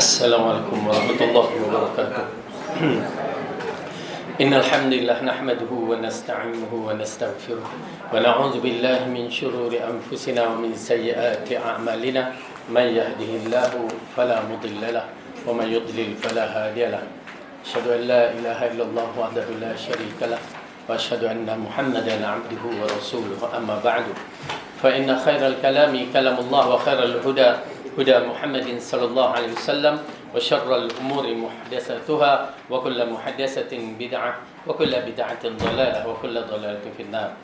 Assalamualaikum warahmatullahi wabarakatuh. Innal hamdalillah nahmaduhu wa nasta'inuhu wa nastaghfiruh wa na'udzu billahi min shururi anfusina wa min sayyiati a'malina. Man yahdihillahu fala mudilla lahu wa man yudlil fala hadiya lahu. Asyhadu an la ilaha illallah wahdahu la syarika lahu wa asyhadu anna Muhammadan 'abduhu wa rasuluhu. Amma ba'du. Fa inna khairal kalami kalamullah wa khairal huda huda Muhammadin sallallahu alaihi wasallam wa syarrul umuri muhdatsatuha wa kullu muhdatsatin bid'ah wa kullu bid'atin dhalalah wa kullu dhalalatin finnar.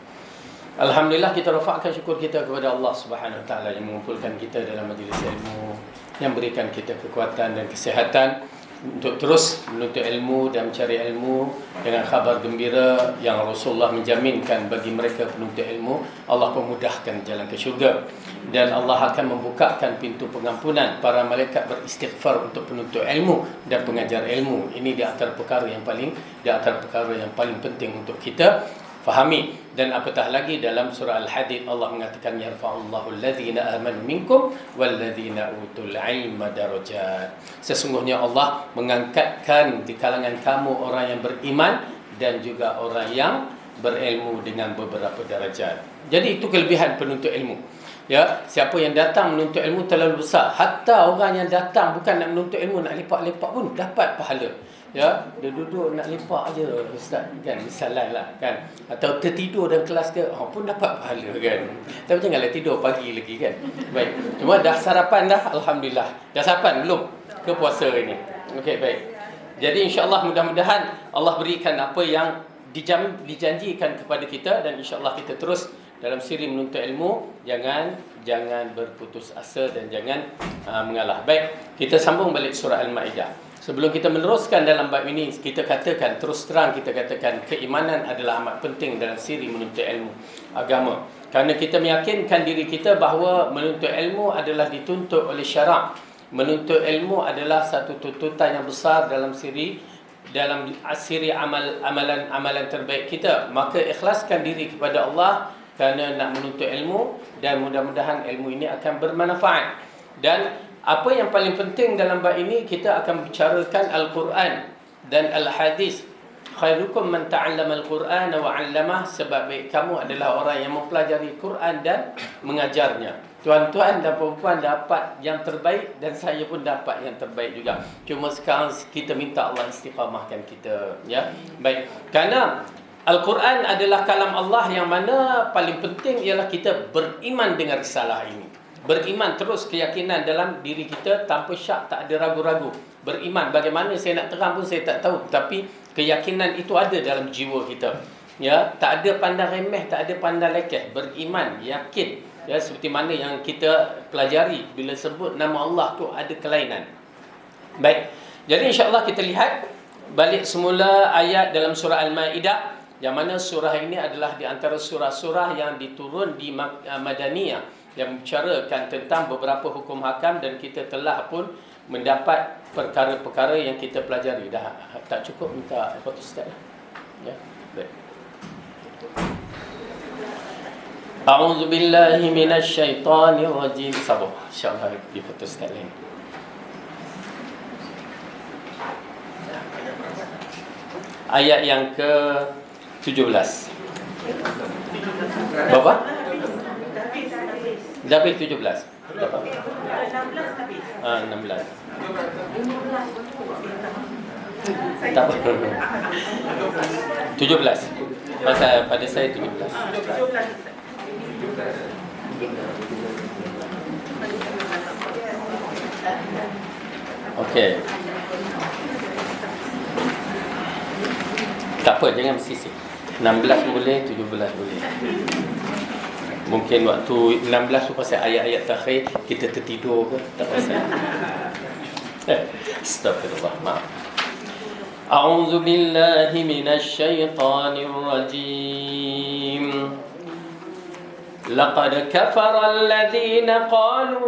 Alhamdulillah, kita rafa'kan syukur kita kepada Allah Subhanahu wa taala yang mengumpulkan kita dalam majlis ilmu, yang berikan kita kekuatan dan kesihatan untuk terus menuntut ilmu dan mencari ilmu dengan khabar gembira yang Rasulullah menjaminkan bagi mereka penuntut ilmu, Allah pemudahkan jalan ke syurga dan Allah akan membukakan pintu pengampunan. Para malaikat beristighfar untuk penuntut ilmu dan pengajar ilmu. Ini di antara perkara yang paling penting untuk kita fahami. Dan apatah lagi dalam surah Al-Hadid Allah mengatakan yarfa'ullahu alladhina amanu minkum walladhina utul ilma darajat. Sesungguhnya Allah mengangkatkan di kalangan kamu orang yang beriman dan juga orang yang berilmu dengan beberapa darajat. Jadi itu kelebihan penuntut ilmu. Ya, siapa yang datang menuntut ilmu terlalu besar. Hatta orang yang datang bukan nak menuntut ilmu, nak lepak-lepak pun dapat pahala. Ya, dia duduk nak lepak aja ustaz kan, misalnya lah kan, atau tertidur dalam kelas ke pun dapat pahala kan. Tapi janganlah tidur pagi lagi kan. Baik, cuma dah sarapan dah, alhamdulillah. Dah sarapan belum ke puasa ini? Okey, baik. Jadi insya-Allah mudah-mudahan Allah berikan apa yang dijanjikan kepada kita dan insya-Allah kita terus dalam siri menuntut ilmu. Jangan berputus asa dan jangan mengalah. Baik, kita sambung balik surah Al-Maidah. Sebelum kita meneruskan dalam bab ini, kita katakan terus terang, kita katakan keimanan adalah amat penting dalam siri menuntut ilmu agama. Kerana kita meyakinkan diri kita bahawa menuntut ilmu adalah dituntut oleh syarak. Menuntut ilmu adalah satu tuntutan yang besar dalam siri amalan terbaik kita. Maka ikhlaskan diri kepada Allah kerana nak menuntut ilmu dan mudah-mudahan ilmu ini akan bermanfaat. Dan apa yang paling penting dalam bab ini, kita akan bicarakan Al-Quran dan Al-Hadis. Khairukum man ta'allama Al-Quran wa 'allamah. Sebab baik kamu adalah orang yang mempelajari Quran dan mengajarnya. Tuan-tuan dan puan-puan dapat yang terbaik dan saya pun dapat yang terbaik juga. Cuma sekarang kita minta Allah istiqamahkan kita, ya. Baik, kerana Al-Quran adalah kalam Allah yang mana paling penting ialah kita beriman dengan risalah ini. Beriman terus, keyakinan dalam diri kita tanpa syak, tak ada ragu-ragu. Beriman, bagaimana saya nak terang pun saya tak tahu, tapi keyakinan itu ada dalam jiwa kita. Ya, tak ada pandang remeh, tak ada pandang lekeh. Beriman, yakin. Ya, seperti mana yang kita pelajari bila sebut nama Allah tu ada kelainan. Baik. Jadi insya-Allah kita lihat balik semula ayat dalam surah Al-Maidah, yang mana surah ini adalah di antara surah-surah yang diturun di Madaniyah, yang membicarakan tentang beberapa hukum hakam dan kita telah pun mendapat perkara-perkara yang kita pelajari. Dah tak cukup minta foto ustaz ya. Baik. A'udzu billahi minasy syaithanir rajim. Sabar, insya-Allah di foto ustaz lain. Ayat yang ke-17. Berapa? Dah habis 17. Berapa? 16 habis. 16. Tak apa. 17. Pada saya 17. Okey. Tak apa, jangan bersisik. 16 boleh, 17 boleh. Mungkin waktu 16 tu pasal ayat-ayat terakhir kita tertidur ke, tak pasal. Astagfirullah, maaf. A'udzu billahi minasy syaithanir rajim. Laqad kafara alladhina qalu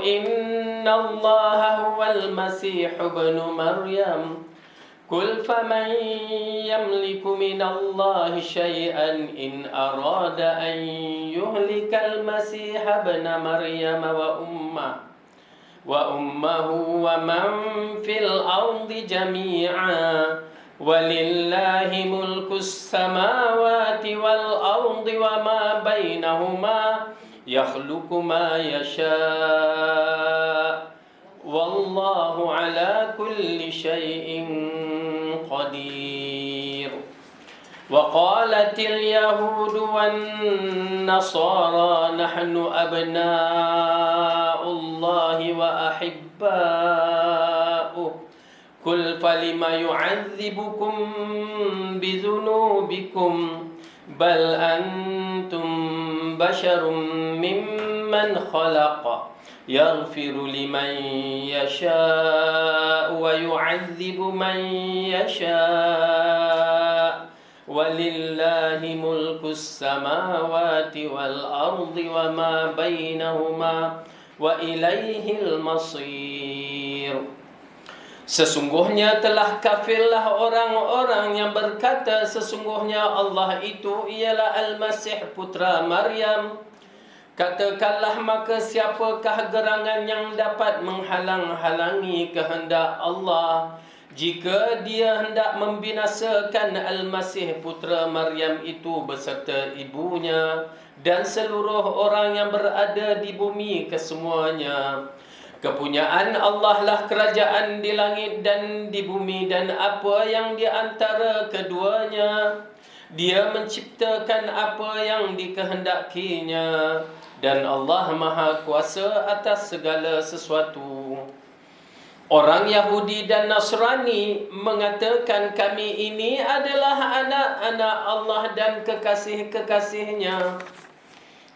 inna Allaha huwal masih ibnu Maryam. قل فمن يملك من الله شيئا إن أراد أن يهلك المسيح ابن مريم وأمه ومن في الأرض جميعا ولله ملك السماوات والأرض وما بينهما يخلق ما يشاء والله على كل شيء قدير. وقالت اليهود والنصارى نحن أبناء الله وأحباؤه قل فلم يعذبكم بذنوبكم بل أنتم بشر ممن خلق يغفر لمن يشاء ويعذب من يشاء ولله ملك السماوات والأرض وما بينهما وإليه المصير. Sesungguhnya telah kafirlah orang-orang yang berkata sesungguhnya Allah itu ialah Al-Masih putra Maryam. Katakanlah, maka siapakah gerangan yang dapat menghalang-halangi kehendak Allah jika dia hendak membinasakan Al-Masih putra Maryam itu beserta ibunya dan seluruh orang yang berada di bumi kesemuanya. Kepunyaan Allah lah kerajaan di langit dan di bumi dan apa yang di antara keduanya. Dia menciptakan apa yang dikehendakinya dan Allah Maha Kuasa atas segala sesuatu. Orang Yahudi dan Nasrani mengatakan kami ini adalah anak-anak Allah dan kekasih-kekasihnya.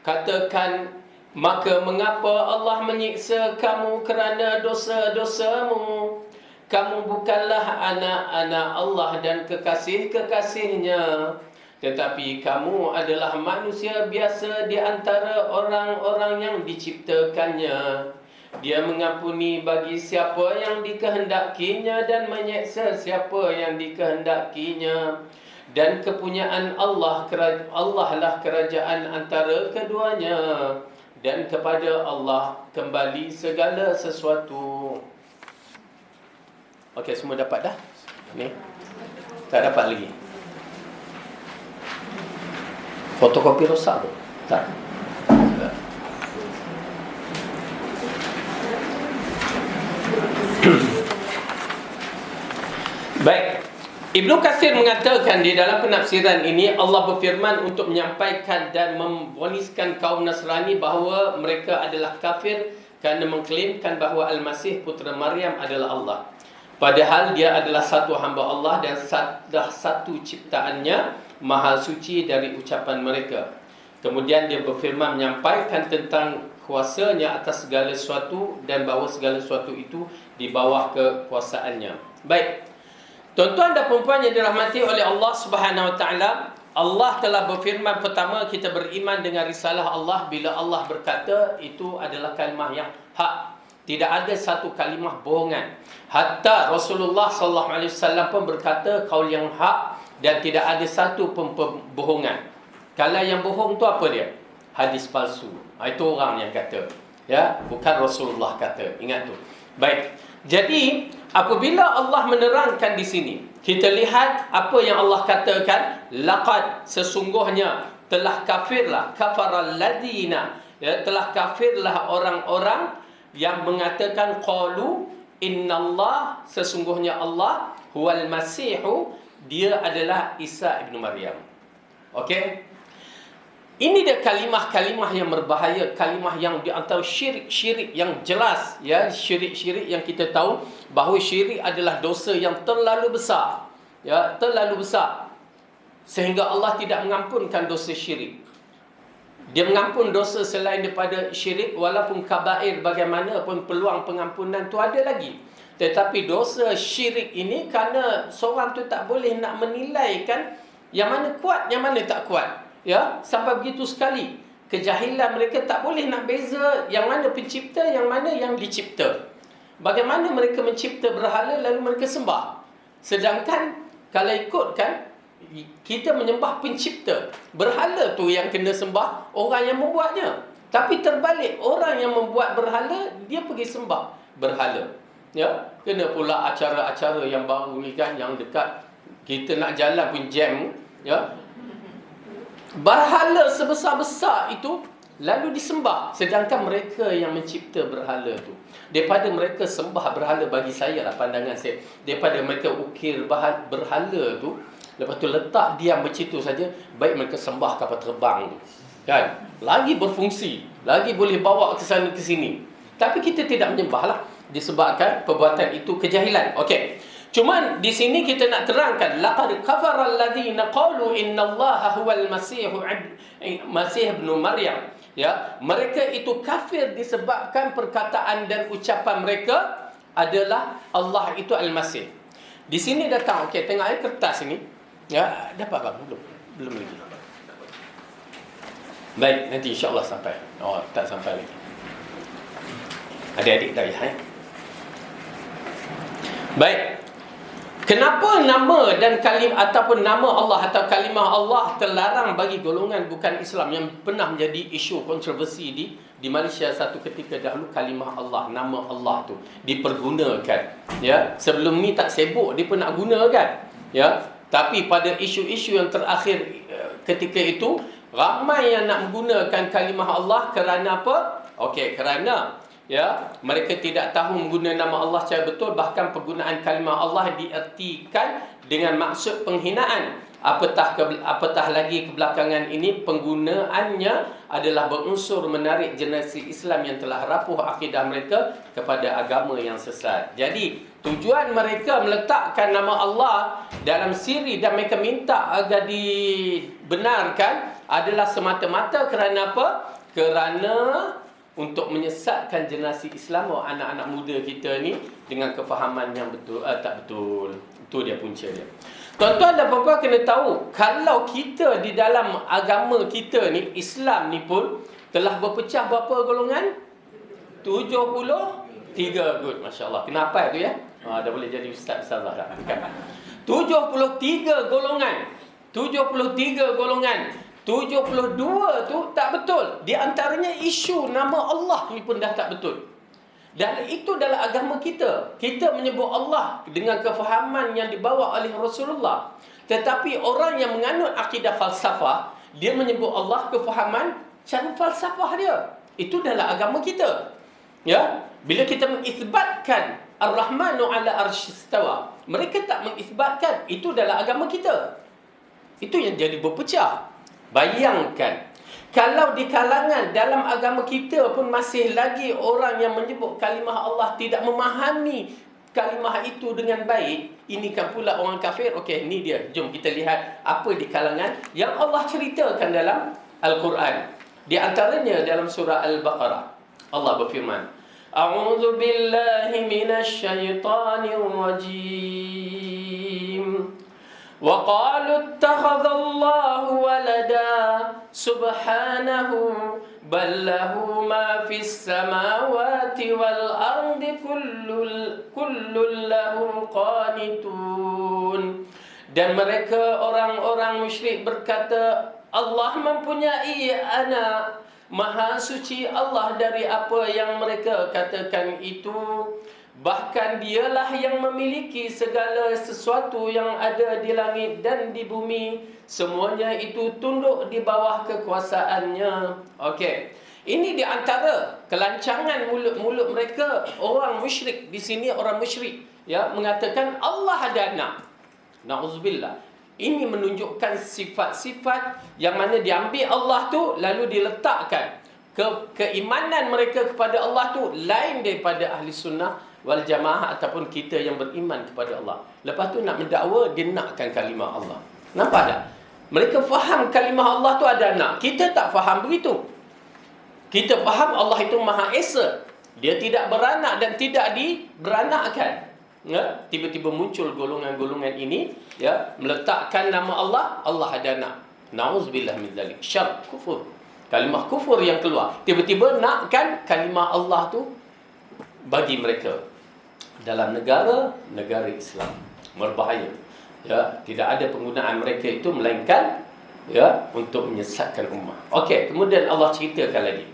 Katakan, maka mengapa Allah menyiksa kamu kerana dosa-dosamu? Kamu bukanlah anak-anak Allah dan kekasih-kekasihnya, tetapi kamu adalah manusia biasa di antara orang-orang yang diciptakannya. Dia mengampuni bagi siapa yang dikehendakinya dan menyiksa siapa yang dikehendakinya. Dan kepunyaan Allah lah kerajaan antara keduanya. Dan kepada Allah kembali segala sesuatu. Okey, semua dapat dah? Ni. Tak dapat lagi. Fotokopi rosak tu? Tak. Baik. Ibnu Katsir mengatakan di dalam penafsiran ini Allah berfirman untuk menyampaikan dan memvoniskan kaum Nasrani bahawa mereka adalah kafir kerana mengklaimkan bahawa Al-Masih putera Maryam adalah Allah. Padahal dia adalah satu hamba Allah dan satu ciptaannya, maha suci dari ucapan mereka. Kemudian dia berfirman menyampaikan tentang kuasanya atas segala sesuatu dan bahawa segala sesuatu itu di bawah kekuasaannya. Baik. Tuan-tuan dan puan-puan yang dirahmati oleh Allah Subhanahu Wa Taala, Allah telah berfirman, pertama kita beriman dengan risalah Allah. Bila Allah berkata, itu adalah kalimah yang hak. Tidak ada satu kalimah bohongan. Hatta Rasulullah SAW pun berkata kaul yang hak dan tidak ada satu pun bohongan. Kalau yang bohong tu apa dia? Hadis palsu. Itu orang yang kata. Ya, bukan Rasulullah kata. Ingat tu. Baik. Jadi apabila Allah menerangkan di sini, kita lihat apa yang Allah katakan, laqad, sesungguhnya telah kafirlah, kafaral ladina, ya, telah kafirlah orang-orang yang mengatakan qalu innallah, sesungguhnya Allah huwal masihu, dia adalah Isa ibnu Maryam. Okey? Ini dia kalimah-kalimah yang berbahaya, kalimah yang di antara syirik-syirik yang jelas, ya, syirik-syirik yang kita tahu bahawa syirik adalah dosa yang terlalu besar, ya, terlalu besar sehingga Allah tidak mengampunkan dosa syirik. Dia mengampun dosa selain daripada syirik, walaupun kabair bagaimanapun peluang pengampunan tu ada lagi. Tetapi dosa syirik ini, kerana seorang tu tak boleh nak menilaikan yang mana kuat, yang mana tak kuat. Ya, sampai begitu sekali kejahilan mereka, tak boleh nak beza yang mana pencipta, yang mana yang dicipta. Bagaimana mereka mencipta berhala lalu mereka sembah? Sedangkan kalau ikutkan, kita menyembah pencipta. Berhala tu yang kena sembah orang yang membuatnya. Tapi terbalik, orang yang membuat berhala dia pergi sembah. berhala. Ya, kena pula acara-acara yang baru ni kan, yang dekat kita nak jalan pun jam, ya. Berhala sebesar-besar itu lalu disembah, sedangkan mereka yang mencipta berhala tu, daripada mereka sembah berhala, bagi saya lah pandangan saya, daripada mereka ukir berhala tu, lepas tu letak diam bercitu saja, baik mereka sembah kapal terbang tu, kan, lagi berfungsi, lagi boleh bawa ke sana ke sini. Tapi kita tidak menyembah lah, disebabkan perbuatan itu kejahilan. Okey, cuma di sini kita nak terangkan, laqad kafara alladhina qalu innallaha huwal masih ibn Maryam. Ya, mereka itu kafir disebabkan perkataan dan ucapan mereka adalah Allah itu Al-Masih. Di sini datang, okey, tengok kertas ini. Ya, dapat bang? Belum lagi. Baik, nanti insya-Allah sampai. Oh, tak sampai lagi. Adik-adik dah ya. Baik. Kenapa nama dan ataupun nama Allah atau kalimah Allah terlarang bagi golongan bukan Islam, yang pernah menjadi isu kontroversi di Malaysia satu ketika dahulu? Kalimah Allah, nama Allah tu dipergunakan, ya. Sebelum ni tak sibuk dia pun nak gunakan, ya. Tapi pada isu-isu yang terakhir ketika itu, ramai yang nak menggunakan kalimah Allah kerana apa? Okey, kerana ya, mereka tidak tahu menggunakan nama Allah secara betul. Bahkan penggunaan kalimah Allah diertikan dengan maksud penghinaan. Apatah lagi kebelakangan ini penggunaannya adalah berunsur menarik generasi Islam yang telah rapuh akidah mereka kepada agama yang sesat. Jadi tujuan mereka meletakkan nama Allah dalam siri dan mereka minta agar dibenarkan adalah semata-mata kerana apa? Kerana untuk menyesatkan generasi Islam, anak-anak muda kita ni dengan kefahaman yang betul, tak betul. Itu dia punca dia. Tuan-tuan dan puan-puan kena tahu, kalau kita di dalam agama kita ni, Islam ni pun telah berpecah berapa golongan? 73. Good, masya-Allah. Kenapa tu ya? Dah boleh jadi ustaz-ustazah dah. 73 golongan. 73 golongan. 72 tu tak betul. Di antaranya isu nama Allah ni pun dah tak betul. Dan itu dalam agama kita. Kita menyebut Allah dengan kefahaman yang dibawa oleh Rasulullah. Tetapi orang yang menganut akidah falsafah, dia menyebut Allah kefahaman cara falsafah dia. Itu dalam agama kita. Ya, bila kita mengisbatkan Ar-Rahmanu 'ala arsyistawa, mereka tak mengisbatkan, itu dalam agama kita. Itu yang jadi berpecah. Bayangkan, kalau di kalangan dalam agama kita pun masih lagi orang yang menyebut kalimah Allah tidak memahami kalimah itu dengan baik, ini kan pula orang kafir. Okey, ni dia. Jom kita lihat apa di kalangan yang Allah ceritakan dalam Al-Quran. Di antaranya dalam surah Al-Baqarah, Allah berfirman, A'udzu billahi minasy syaithanir rajim. وَقَالُوا اتَّخَذَ اللَّهُ وَلَدًا سُبْحَانَهُ بَل لَّهُ مَا فِي السَّمَاوَاتِ وَالْأَرْضِ كُلٌّ لَّهُ قَانِتُونَ. Dan mereka orang-orang musyrik berkata, Allah mempunyai anak. Maha suci Allah dari apa yang mereka katakan itu. Bahkan dialah yang memiliki segala sesuatu yang ada di langit dan di bumi. Semuanya itu tunduk di bawah kekuasaannya. Okey. Ini di antara kelancangan mulut-mulut mereka, orang musyrik. Di sini orang musyrik, ya, mengatakan Allah ada anak. Na'udzubillah. Ini menunjukkan sifat-sifat yang mana diambil Allah tu lalu diletakkan. Keimanan mereka kepada Allah tu lain daripada ahli sunnah wal jamaah ataupun kita yang beriman kepada Allah. Lepas tu nak mendakwa, dia nakkan kalimah Allah. Nampak tak? Mereka faham kalimah Allah tu ada anak. Kita tak faham begitu. Kita faham Allah itu Maha Esa. Dia tidak beranak dan tidak diberanakkan. Ya? Tiba-tiba muncul golongan-golongan ini, ya, meletakkan nama Allah, Allah ada anak. Na'udzubillah min dzalik. Syirk, kufur. Kalimah kufur yang keluar. Tiba-tiba nakkan kalimah Allah tu bagi mereka. Dalam negara Islam berbahaya. Ya, tidak ada penggunaan mereka itu melainkan, ya, untuk menyesatkan ummah. Okey, kemudian Allah ceritakan lagi.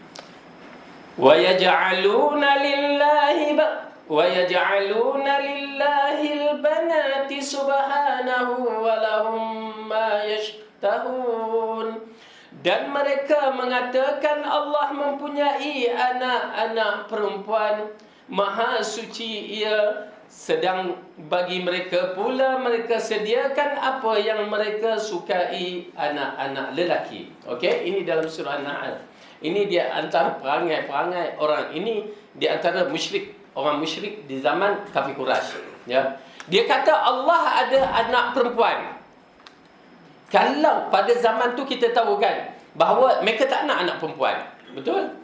Wa yaj'aluna lillahi ويجعلون لله البنات سبحانه ولهم ما يشتهون. Dan mereka mengatakan Allah mempunyai anak-anak perempuan, maha suci ia, sedang bagi mereka pula mereka sediakan apa yang mereka sukai, anak-anak lelaki. Okey, ini dalam surah An-Nahl. Ini dia antara perangai-perangai orang ini, di antara orang musyrik di zaman kafir Quraisy, ya. Dia kata Allah ada anak perempuan. Kalau pada zaman tu kita tahu kan bahawa mereka tak nak anak perempuan, betul?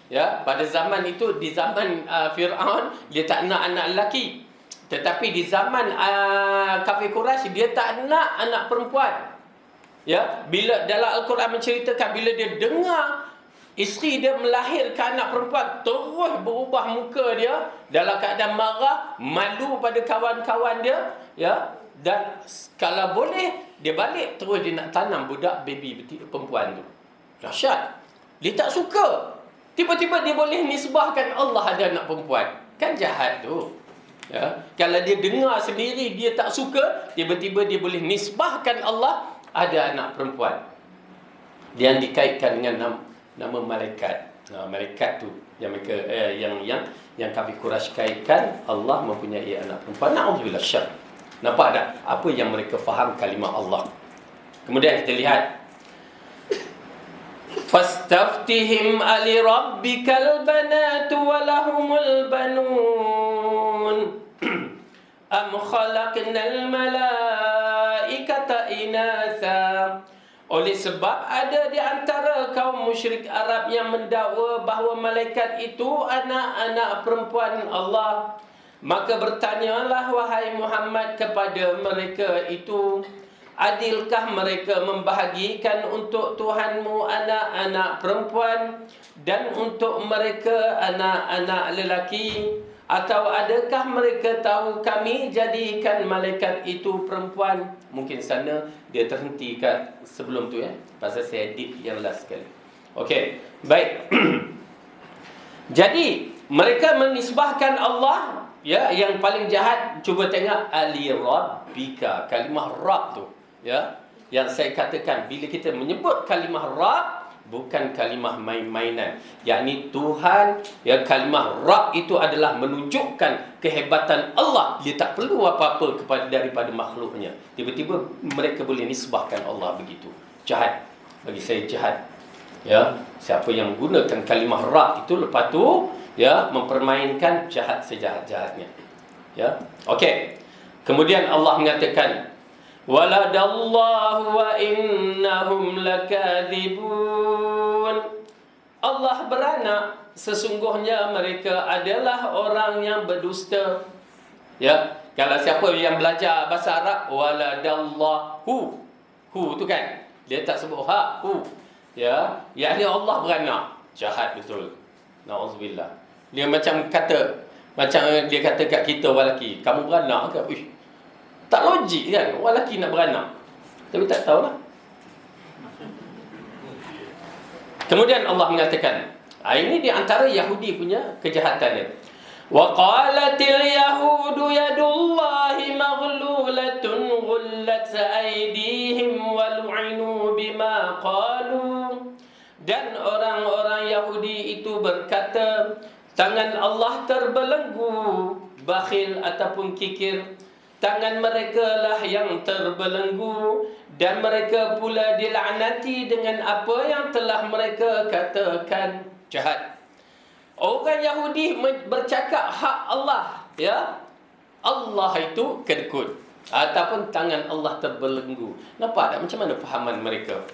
Ya, pada zaman itu, di zaman Firaun, dia tak nak anak lelaki. Tetapi di zaman kafir Quraisy, dia tak nak anak perempuan. Ya, bila dalam Al-Quran menceritakan bila dia dengar isteri dia melahirkan anak perempuan, terus berubah muka dia dalam keadaan marah, malu pada kawan-kawan dia, ya. Dan kalau boleh dia balik terus dia nak tanam budak baby perempuan tu. Dahsyat. Dia tak suka. Tiba-tiba dia boleh nisbahkan Allah ada anak perempuan. Kan jahat tu. Ya. Kalau dia dengar sendiri dia tak suka, tiba-tiba dia boleh nisbahkan Allah ada anak perempuan. Dia dikaitkan dengan nama malaikat. Malaikat tu yang mereka yang kafir Quraisy kaitkan Allah mempunyai anak perempuan. Na'udzubillah syarr. Nampak tak apa yang mereka faham kalimah Allah. Kemudian kita lihat fastaftihim ali rabbikal banatu wa lahumul banun am khalaqnal malaikata inatha. Oleh sebab ada di antara kaum musyrik Arab yang mendakwa bahawa malaikat itu anak-anak perempuan Allah, maka bertanyalah wahai Muhammad kepada mereka itu, adilkah mereka membahagikan untuk Tuhanmu anak-anak perempuan dan untuk mereka anak-anak lelaki? Atau adakah mereka tahu kami jadikan malaikat itu perempuan? Mungkin sana dia terhenti kat sebelum tu, ya. Pasal saya edit yang last sekali. Okey, baik. Jadi mereka menisbahkan Allah, ya, yang paling jahat. Cuba tengok ali rabbika, kalimah Rabb tu, ya. Yang saya katakan bila kita menyebut kalimah Rabb, bukan kalimah main-mainan. Yakni Tuhan, ya, kalimah Rabb itu adalah menunjukkan kehebatan Allah. Dia tak perlu apa-apa daripada makhluknya. Tiba-tiba mereka boleh nisbahkan Allah begitu. Jahat. Bagi saya jahat. Ya, siapa yang gunakan kalimah Rabb itu lepas tu, ya, mempermainkan, jahat sejahat-jahatnya. Ya. Okey. Kemudian Allah mengatakan waladallahu wa innahum lakadzibun. Allah beranak, sesungguhnya mereka adalah orang yang berdusta. Ya, kalau siapa yang belajar bahasa Arab, waladallahu, hu tu kan, dia tak sebut ha, hu. Ya, yakni Allah beranak. Jahat betul. Nauzubillah. Dia macam dia kata kat kita orang lelaki, kamu beranak ke? Uish, tak logik kan, orang lelaki nak beranak. Tapi tak tahulah. Kemudian Allah mengatakan, ini di antara Yahudi punya kejahatan dia. Wa qalatil yahudu yadullahi maghlulatun ghullat aydihim wa lu'inu bima qalu. Dan orang-orang Yahudi itu berkata, tangan Allah terbelenggu, bakhil ataupun kikir. Tangan mereka lah yang terbelenggu, dan mereka pula dilaknati dengan apa yang telah mereka katakan. Jahat. Orang Yahudi bercakap hak Allah, ya, Allah itu kedekut ataupun tangan Allah terbelenggu. Nampak tak macam mana fahaman mereka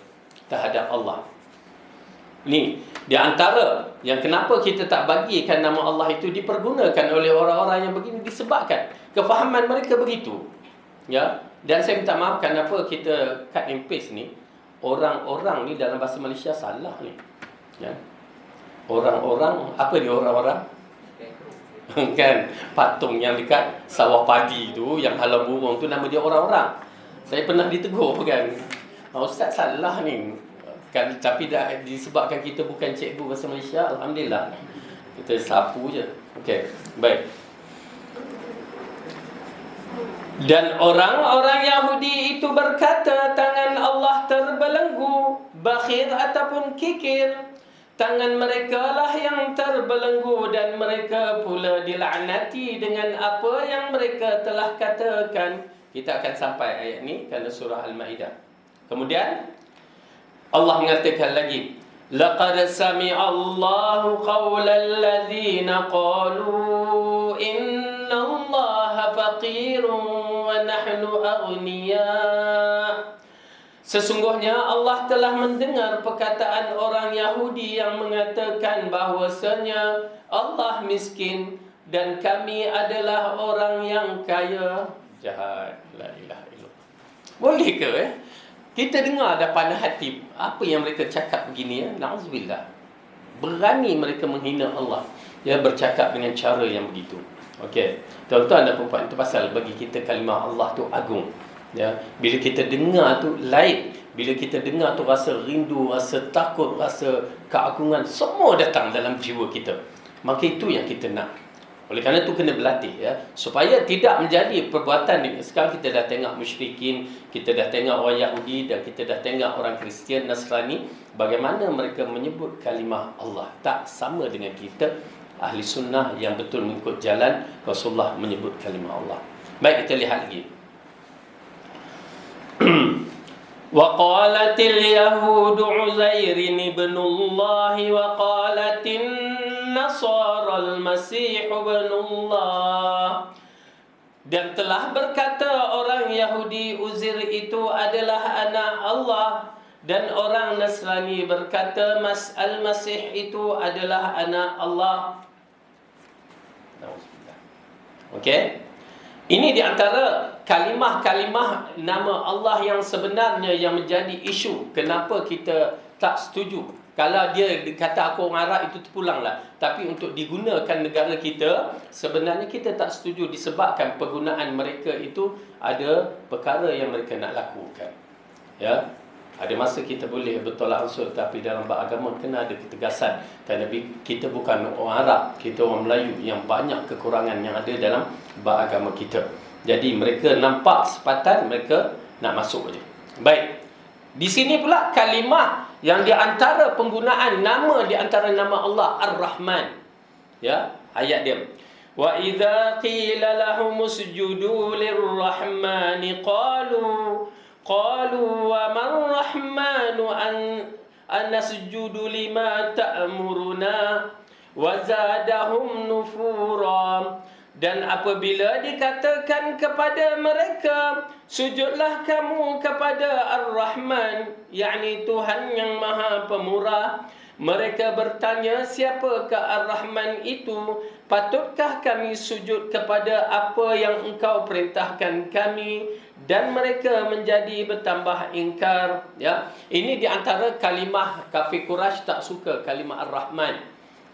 terhadap Allah? Ni di antara yang kenapa kita tak bagikan nama Allah itu dipergunakan oleh orang-orang yang begini, disebabkan kefahaman mereka begitu. Ya, dan saya minta maaf kenapa kita cut and paste ni. Orang-orang ni dalam bahasa Malaysia salah ni. Ya. Orang-orang, apa dia orang-orang? Kan patung yang dekat sawah padi tu, yang halau burung tu, nama dia orang-orang. Saya pernah ditegur kan, Ustaz salah ni kan, tapi dah disebabkan kita bukan cikgu bahasa Malaysia, alhamdulillah kita sapu je. Okey, baik. Dan orang-orang Yahudi itu berkata, tangan Allah terbelenggu, bakhil ataupun kikir. Tangan mereka lah yang terbelenggu dan mereka pula dilaknati dengan apa yang mereka telah katakan. Kita akan sampai ayat ni kerana surah Al-Ma'idah. Kemudian Allah mengatakan lagi, laqad sami'a Allahu qaulal ladzina qalu inna Allaha faqirun wa nahnu aghniya. Sesungguhnya Allah telah mendengar perkataan orang Yahudi yang mengatakan bahawasanya Allah miskin dan kami adalah orang yang kaya. Jahat. La ilaha illallah. Boleh ke kita dengar ada pandai hati apa yang mereka cakap begini ya? Na'udzubillah. Berani mereka menghina Allah. Ya, bercakap dengan cara yang begitu. Okey. Tuan-tuan dan puan-puan, itu pasal bagi kita kalimah Allah tu agung. Ya, bila kita dengar tu lain, bila kita dengar tu rasa rindu, rasa takut, rasa keagungan semua datang dalam jiwa kita. Maka itu yang kita nak. Oleh kerana itu kena berlatih ya, supaya tidak menjadi perbuatan ni. Sekarang kita dah tengok musyrikin, kita dah tengok orang Yahudi dan kita dah tengok orang Kristian, Nasrani, bagaimana mereka menyebut kalimah Allah. Tak sama dengan kita ahli sunnah yang betul mengikut jalan Rasulullah menyebut kalimah Allah. Baik, kita lihat lagi. وقالت اليهود عزير ابن الله وقالت النصارى المسيح ابن الله. Dan telah berkata orang Yahudi Uzair itu adalah anak Allah, dan orang Nasrani berkata Al-Masih itu adalah anak Allah. Okey. Ini di antara kalimah-kalimah nama Allah yang sebenarnya yang menjadi isu. Kenapa kita tak setuju? Kalau dia kata aku orang Arab itu terpulanglah. Tapi untuk digunakan negara kita, sebenarnya kita tak setuju disebabkan penggunaan mereka itu ada perkara yang mereka nak lakukan. Ya. Ada masa kita boleh bertolak ansur, tapi dalam beragama kena ada ketegasan. Kerana kita bukan orang Arab, kita orang Melayu yang banyak kekurangan yang ada dalam beragama kita. Jadi mereka nampak sepatan, mereka nak masuk saja. Baik. Di sini pula kalimah yang di antara penggunaan nama di antara nama Allah Ar-Rahman. Ya, ayat dia. Wa idza qila lahum usjudu lir-rahmani qalu wa man-rahmanu an nasjudu lima ta'muruna wa zadahum nufura. Dan apabila dikatakan kepada mereka, sujudlah kamu kepada Ar-Rahman, yakni Tuhan yang Maha Pemurah, mereka bertanya, siapakah Ar-Rahman itu? Patutkah kami sujud kepada apa yang engkau perintahkan kami? Dan mereka menjadi bertambah ingkar. Ya, ini di antara kalimah kafir Quraisy tak suka kalimah Ar-Rahman.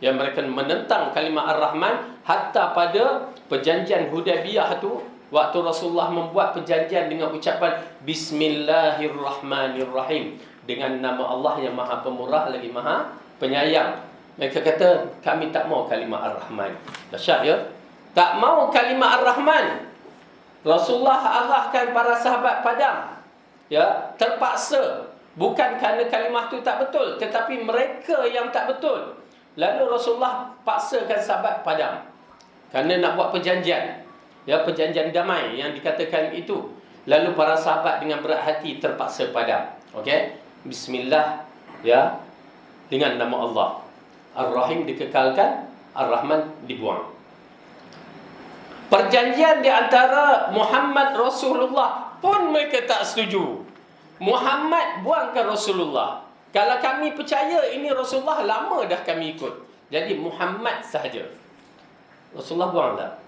Yang mereka menentang kalimah Ar-Rahman. Hatta pada perjanjian Hudaybiyah tu, waktu Rasulullah membuat perjanjian dengan ucapan Bismillahirrahmanirrahim, dengan nama Allah yang Maha Pemurah lagi Maha Penyayang. Mereka kata kami tak mau kalimah Ar-Rahman. Dahsyat ya. Tak mau kalimah Ar-Rahman. Rasulullah arahkan para sahabat padam. Ya, terpaksa. Bukan kerana kalimah tu tak betul, tetapi mereka yang tak betul. Lalu Rasulullah paksakan sahabat padam. Kerana nak buat perjanjian. Ya, perjanjian damai yang dikatakan itu. Lalu para sahabat dengan berat hati terpaksa padam. Okey? Bismillah, ya, dengan nama Allah. Ar-Rahim dikekalkan, Ar-Rahman dibuang. Perjanjian di antara Muhammad Rasulullah pun mereka tak setuju. Muhammad buangkan Rasulullah. Kalau kami percaya ini Rasulullah, lama dah kami ikut. Jadi Muhammad sahaja. Rasulullah buang tak?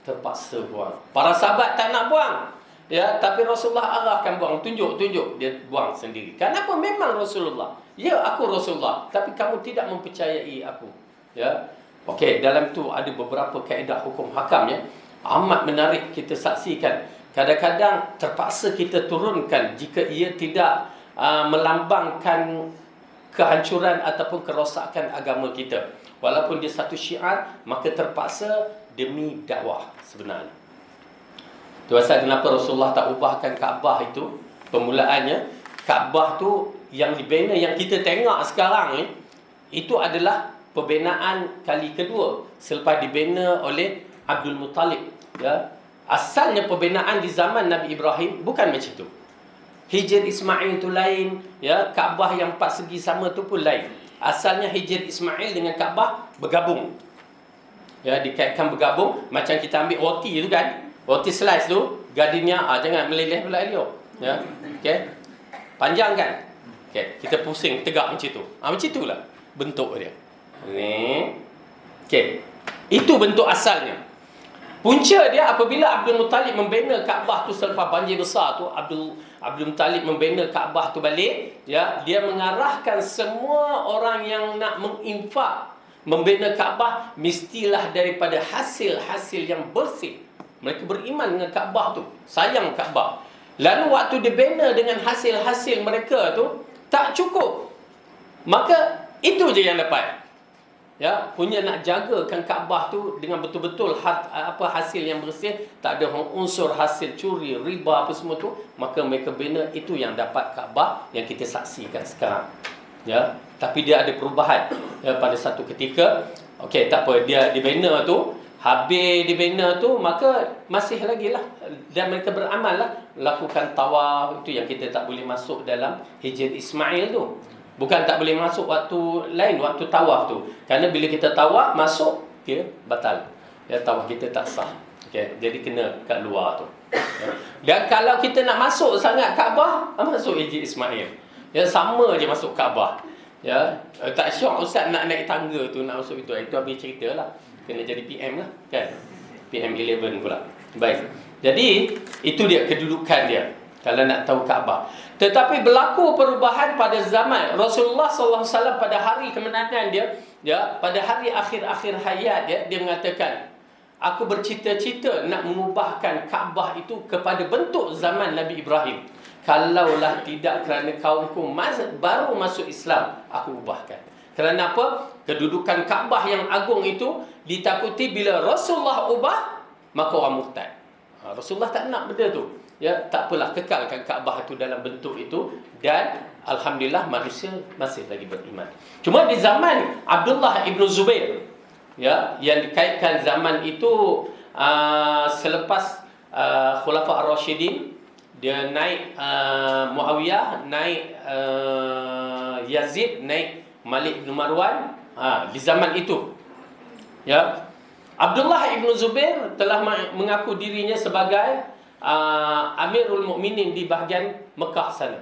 Terpaksa buang. Para sahabat tak nak buang. Ya, tapi Rasulullah arahkan buang. Tunjuk. Dia buang sendiri. Kenapa? Memang Rasulullah. Ya, aku Rasulullah. Tapi kamu tidak mempercayai aku. Ya. Okey, dalam tu ada beberapa kaedah hukum hakam ya. Amat menarik kita saksikan. Kadang-kadang terpaksa kita turunkan jika ia tidak melambangkan kehancuran ataupun kerosakan agama kita. Walaupun dia satu syiar, maka terpaksa demi dakwah sebenarnya. Itu pasal kenapa Rasulullah tak ubahkan Kaabah itu. Permulaannya, Kaabah tu yang dibina, yang kita tengok sekarang ni, itu adalah pembinaan kali kedua selepas dibina oleh Abdul Muttalib. Ya. Asalnya pembinaan di zaman Nabi Ibrahim bukan macam tu. Hijr Ismail tu lain, ya, Kaabah yang 4 segi sama tu pun lain. Asalnya Hijr Ismail dengan Kaabah bergabung. Ya, dikaitkan bergabung, macam kita ambil roti tu kan. Roti slice tu, gardenia, jangan meleleh pula dia. Ya. Okey. Panjang kan? Okey, kita pusing tegak macam tu. Macam itulah bentuk dia. Ni. Okey. Itu bentuk asalnya. Punca dia apabila Abdul Muttalib membina Kaabah tu selepas banjir besar tu, Abdul Muttalib membina Kaabah tu balik, ya, dia mengarahkan semua orang yang nak menginfak membina Kaabah mestilah daripada hasil-hasil yang bersih. Mereka beriman dengan Kaabah tu, sayang Kaabah. Lalu waktu dibina dengan hasil-hasil mereka tu tak cukup, maka itu je yang dapat. Ya, punya nak jagakan Kaabah tu dengan betul-betul hasil yang bersih, tak ada unsur hasil curi, riba apa semua tu, maka mereka bina, itu yang dapat Kaabah yang kita saksikan sekarang. Ya, tapi dia ada perubahan. Ya, pada satu ketika, okey, tak apa, dia dibina tu, habis dibina tu, maka masih lagi lah, dan mereka beramal lah, lakukan tawaf, itu yang kita tak boleh masuk dalam Hijr Ismail tu. Bukan tak boleh masuk waktu lain, waktu tawaf tu. Kerana bila kita tawaf, masuk, dia batal. Ya, tawaf kita tak sah. Okay, jadi kena kat luar tu. Ya. Dan kalau kita nak masuk sangat Kaabah, masuk Hijr Ismail. Ya, sama je masuk Kaabah. Ya, tak syok Ustaz nak naik tangga tu, nak masuk itu. Itu habis cerita lah. Kena jadi PM lah, kan? PM11 pula. Baik. Jadi, itu dia kedudukan dia. Kalau nak tahu Kaabah. Tetapi berlaku perubahan pada zaman Rasulullah sallallahu alaihi wasallam pada hari kemenangan dia, ya, pada hari akhir-akhir hayat dia, dia mengatakan, aku bercita-cita nak mengubahkan Kaabah itu kepada bentuk zaman Nabi Ibrahim. Kalaulah tidak kerana kaumku baru masuk Islam, aku ubahkan. Kerana apa? Kedudukan Kaabah yang agung itu ditakuti bila Rasulullah ubah, maka orang murtad. Rasulullah tak nak benda tu. Ya, tak apalah, kekalkan Kaabah itu dalam bentuk itu, dan alhamdulillah manusia masih lagi beriman. Cuma di zaman Abdullah ibn Zubair, ya, yang dikaitkan zaman itu selepas Khulafa Ar-Rasyidin, dia naik Muawiyah, naik Yazid, naik Malik bin Marwan, di zaman itu, ya, Abdullah ibn Zubair telah mengaku dirinya sebagai Amirul Mukminin di bahagian Mekah sana.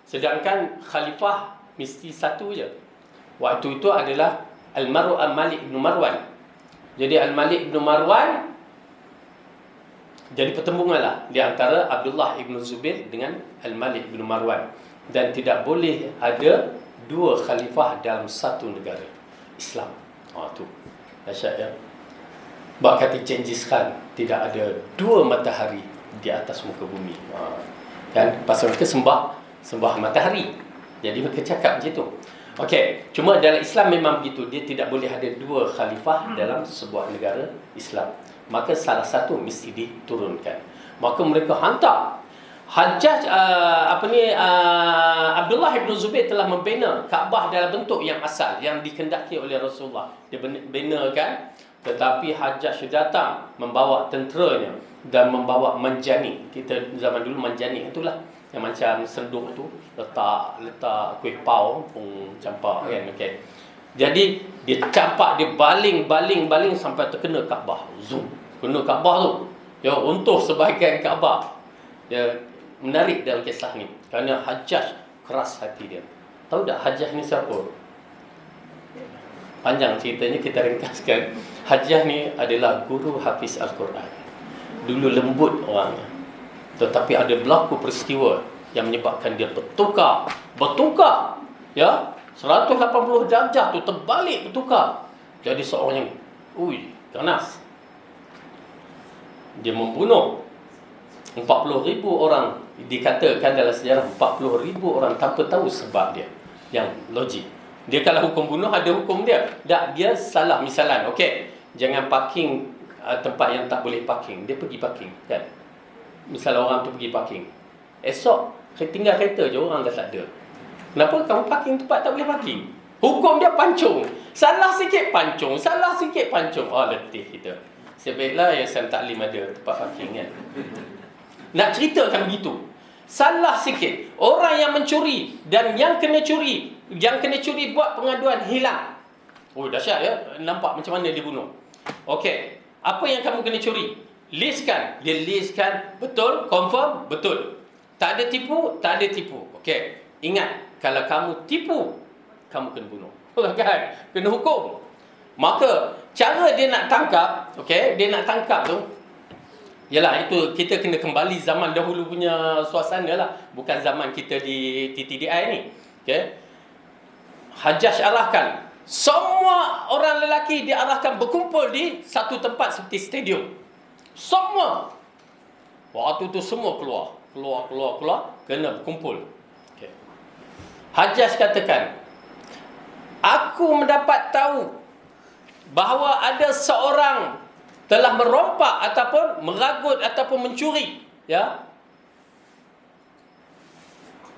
Sedangkan khalifah mesti satu je. Waktu itu adalah Al-Malik bin Marwan. Jadi Al-Malik bin Marwan jadi pertembungan lah di antara Abdullah ibn Zubair dengan Al-Malik bin Marwan. Dan tidak boleh ada dua khalifah dalam satu negara Islam. Tu dahsyat, ya. Bak kata Genghis Khan, tidak ada dua matahari di atas muka bumi. Kan? Pasal mereka sembah matahari. Jadi mereka cakap macam tu. Okey, cuma dalam Islam memang begitu. Dia tidak boleh ada dua khalifah dalam sebuah negara Islam. Maka salah satu mesti diturunkan. Maka mereka hantar Hajjaj Abdullah ibn Zubair telah membina Kaabah dalam bentuk yang asal, yang dikendaki oleh Rasulullah. Dia binakan, tetapi Hajjaj datang membawa tenteranya dan membawa manjanik. Kita zaman dulu manjanik itulah yang macam senduk tu, letak kuih pau pun campak, kan. Okey. Jadi dia campak, dia baling sampai terkena Kaabah. Zoom, kena Kaabah tu. Ya, untuh sebahagian Kaabah. Dia menarik dalam kisah ni kerana Hajjaj keras hati dia. Tahu tak Hajjaj ni siapa? Panjang ceritanya, kita ringkaskan. Hajjaj ni adalah guru hafiz Al-Quran. Dulu lembut orangnya, tetapi ada berlaku peristiwa yang menyebabkan dia bertukar, ya, 180 darjah tu terbalik, bertukar. Jadi seorang yang ganas. Dia membunuh 40,000 orang. Dikatakan dalam sejarah 40,000 orang tanpa tahu sebab dia yang logik. Dia kalau hukum bunuh ada hukum dia. Tak, dia salah misalan. Okey, jangan parking tempat yang tak boleh parking. Dia pergi parking kan. Misal orang tu pergi parking. Esok tinggal kereta je orang dah tak ada. Kenapa kamu parking tempat tak boleh parking? Hukum dia pancung. Salah sikit pancung, salah sikit pancung. Oh, letih kita. Sebaiklah Yayasan Taklim ada tempat parking kan. Nak ceritakan begitu. Salah sikit. Orang yang mencuri dan yang kena curi buat pengaduan hilang. Oh, dahsyat ya. Nampak macam mana dia bunuh. Okey. Apa yang kamu kena curi? Listkan. Dia listkan. Betul? Confirm? Betul. Tak ada tipu? Tak ada tipu. Okey. Ingat, kalau kamu tipu, kamu kena bunuh. Kan? Kena hukum. Maka, cara dia nak tangkap, okey, dia nak tangkap tu, yalah, itu kita kena kembali zaman dahulu punya suasana lah. Bukan zaman kita di TTDI ni. Okay? Hajjaj arahkan. Semua orang lelaki diarahkan berkumpul di satu tempat seperti stadium. Semua. Waktu tu semua keluar. Kena berkumpul. Okay. Hajjaj katakan, aku mendapat tahu bahawa ada seorang telah merompak ataupun meragut ataupun mencuri, ya.